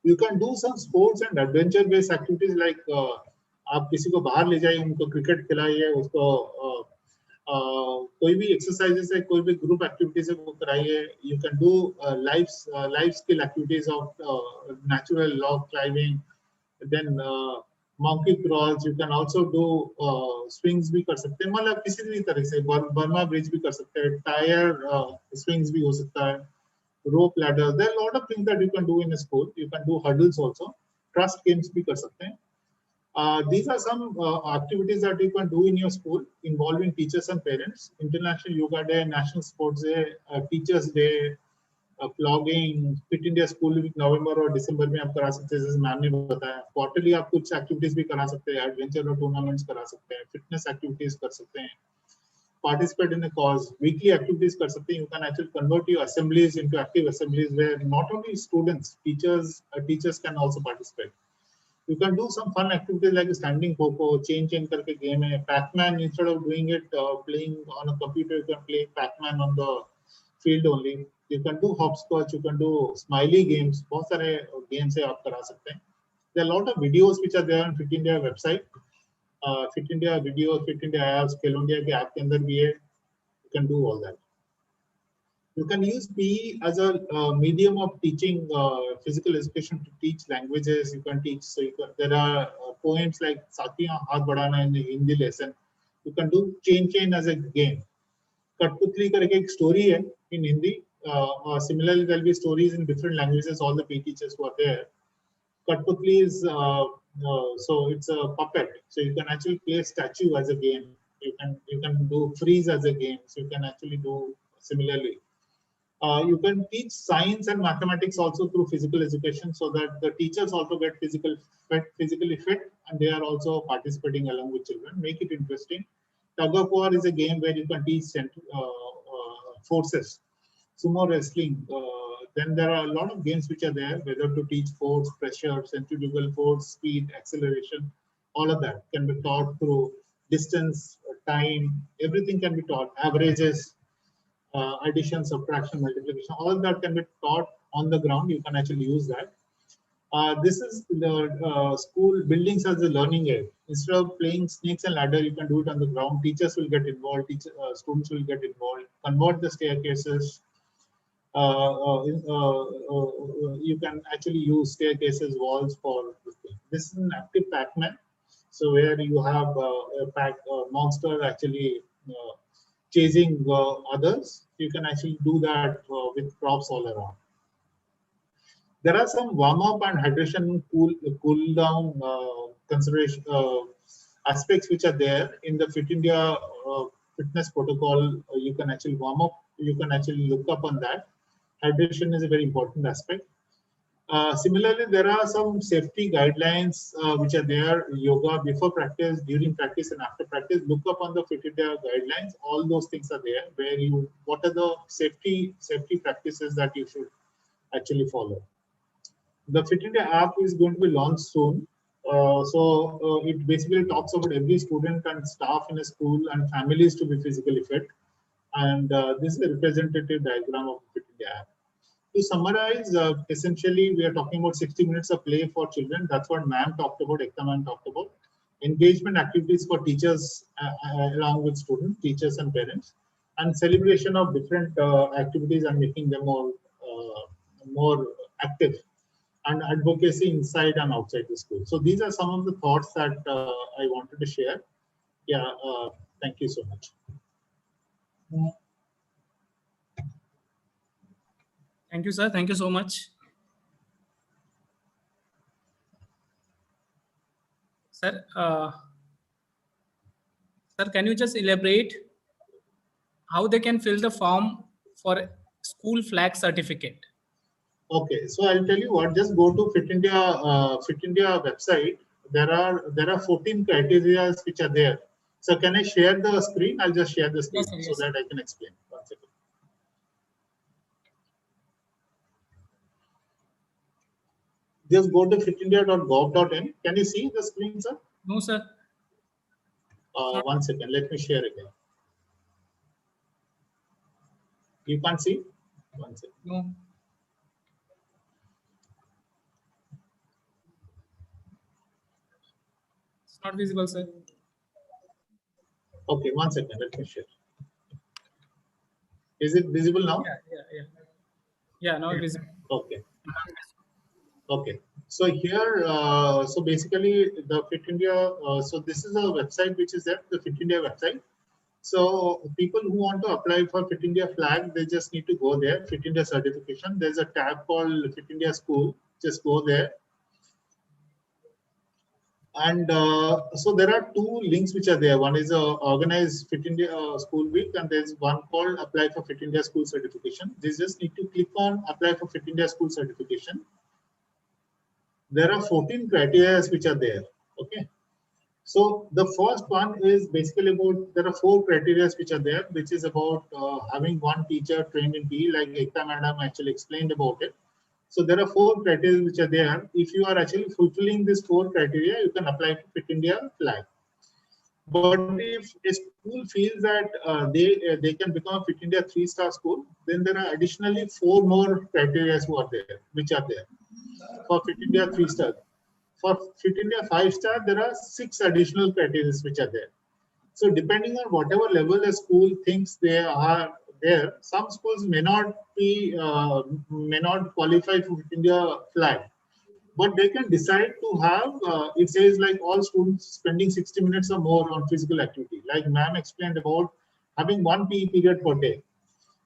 You can do some sports and adventure based activities like आप किसी को बाहर ले जाइए, उनको cricket खिलाइए, उसको कोई भी एक्सरसाइजेस है, कोई भी ग्रुप एक्टिविटीज है वो कराइए. You can do life skill activities of natural rock climbing, then monkey crawls. You can also do swings भी कर सकते हैं, मतलब किसी भी तरह से. बर्मा ब्रिज भी कर सकते हैं, टायर स्विंग्स भी हो सकता है, rope ladder. There are lot of things that you can do in school. You can do hurdles also, trust games भी कर सकते हैं. These are some activities that you can do in your school involving teachers and parents. International Yoga Day, National Sports Day, Teachers Day, plogging, fit India school week नवंबर और दिसंबर में आप करा सकते हैं, जैसे मैम ने बताया. क्वार्टरली आप कुछ एक्टिविटीज भी करा सकते हैं, एडवेंचर और टूर्नामेंट्स करा सकते हैं, फिटनेस एक्टिविटीज कर सकते हैं, participate in a cause, weekly activities कर सकते हैं. You can actually convert your assemblies into active assemblies where not only students, teachers can also participate. You can do some fun activities like standing kho-kho, chain करके game है, Pac-Man. Instead of doing it playing on a computer, you can play Pac-Man on the field only. You can do hopscotch, you can do smiley games. बहुत सारे games है आप करा सकते हैं. There are a lot of videos which are there on Fit India website. Fit India video, Fit India apps, Khelo India के app के अंदर भी है. You can do all that. You can use PE as a medium of teaching physical education to teach languages. You can teach. So there are poems like Satya Haath Badhana in the Hindi lesson. You can do chain as a game. Katputli करके एक story है in Hindi. Similarly, there will be stories in different languages. All the PE teachers who are there. Katputli is so it's a puppet. So you can actually play statue as a game. You can do freeze as a game. So you can actually do similarly. You can teach science and mathematics also through physical education, so that the teachers also get physically fit, and they are also participating along with children. Make it interesting. Tug of war is a game where you can teach forces. Sumo wrestling. Then there are a lot of games which are there, whether to teach force, pressure, centrifugal force, speed, acceleration. All of that can be taught through distance, time. Everything can be taught. Averages. addition, subtraction, multiplication, all that can be taught on the ground. You can actually use that. This is the school buildings as a learning aid. Instead of playing snakes and ladder, you can do it on the ground. Teachers will get involved. Students will get involved. Convert the staircases. You can actually use staircases, walls for this thing. This is an active Pac-Man. So where you have a monster actually chasing others, you can actually do that with props all around. There are some warm-up and hydration cool down consideration aspects which are there in the Fit India fitness protocol. You can actually warm up. You can actually look up on that. Hydration is a very important aspect. Similarly, there are some safety guidelines which are there. Yoga before practice, during practice, and after practice. Look up on the Fit India guidelines. All those things are there. Where what are the safety practices that you should actually follow. The Fit India app is going to be launched soon. It basically talks about every student and staff in a school and families to be physically fit. And this is a representative diagram of the Fit India app. To summarize, essentially, we are talking about 60 minutes of play for children. That's what ma'am talked about, Ekta ma'am talked about. Engagement activities for teachers along with students, teachers and parents. And celebration of different activities and making them more active. And advocacy inside and outside the school. So these are some of the thoughts that I wanted to share. Yeah, thank you so much. Thank you, sir. Thank you so much. Sir, sir, can you just elaborate how they can fill the form for school flag certificate? Okay, so I'll tell you what. Just go to Fit India website. There are 14 criteria which are there. So can I share the screen? I'll just share the screen so that I can explain. One second. Just go to fitindia.gov.in. Can you see the screen, sir? No, sir. 1 second. Let me share again. You can't see? 1 second. No. It's not visible, sir. Okay, 1 second. Let me share. Is it visible now? Yeah, now it's visible. Okay. Okay. So here, so basically the Fit India, so this is a website which is there, the Fit India website. So people who want to apply for Fit India flag, they just need to go there, Fit India certification. There's a tab called Fit India School. Just go there. And so there are two links which are there. One is organized Fit India School Week, and there's one called Apply for Fit India School Certification. They just need to click on Apply for Fit India School Certification. There are 14 criteria which are there. Okay. So the first one is basically about, there are 4 criteria which are there, which is about having one teacher trained in PE, like Ekta madam actually explained about it. So there are 4 criteria which are there. If you are actually fulfilling these 4 criteria, you can apply for Fit India flag. But if a school feels that they can become a Fit India 3-star school, then there are additionally 4 more criteria which are there for Fit India 3-star. For Fit India 5-star, there are 6 additional criteria which are there. So depending on whatever level a school thinks they are there, some schools may not qualify for Fit India flag, but they can decide to have. It says like all students spending 60 minutes or more on physical activity, like ma'am explained about having 1 PE period per day.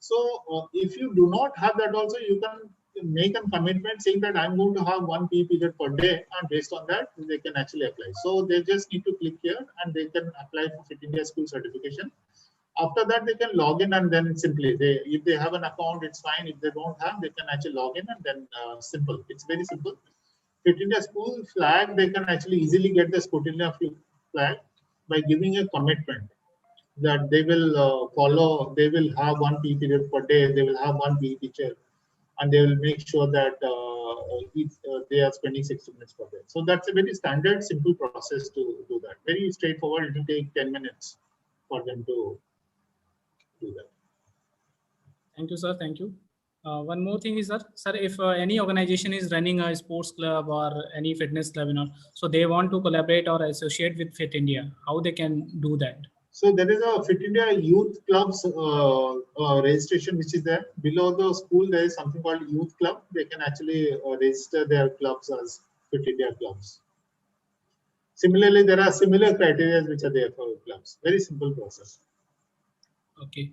So if you do not have that, also you can make a commitment saying that I'm going to have 1 PE period per day, and based on that they can actually apply. So they just need to click here and they can apply for Fit India School Certification. After that they can log in, and then simply if they have an account, it's fine. If they don't have, they can actually log in, and then simple. It's very simple. Fit India School flag, they can actually easily get the Fit India flag by giving a commitment that they will follow. They will have 1 PE period per day. They will have 1 PE teacher, and they will make sure that they are spending 60 minutes per day. So that's a very standard, simple process to do that. Very straightforward. It will take 10 minutes for them to do that. Thank you, sir. Thank you. One more thing is, sir, if any organization is running a sports club or any fitness club, so they want to collaborate or associate with Fit India, how they can do that? So there is a Fit India Youth Clubs registration which is there. Below the school, there is something called Youth Club. They can actually register their clubs as Fit India clubs. Similarly, there are similar criteria which are there for clubs. Very simple process. Okay.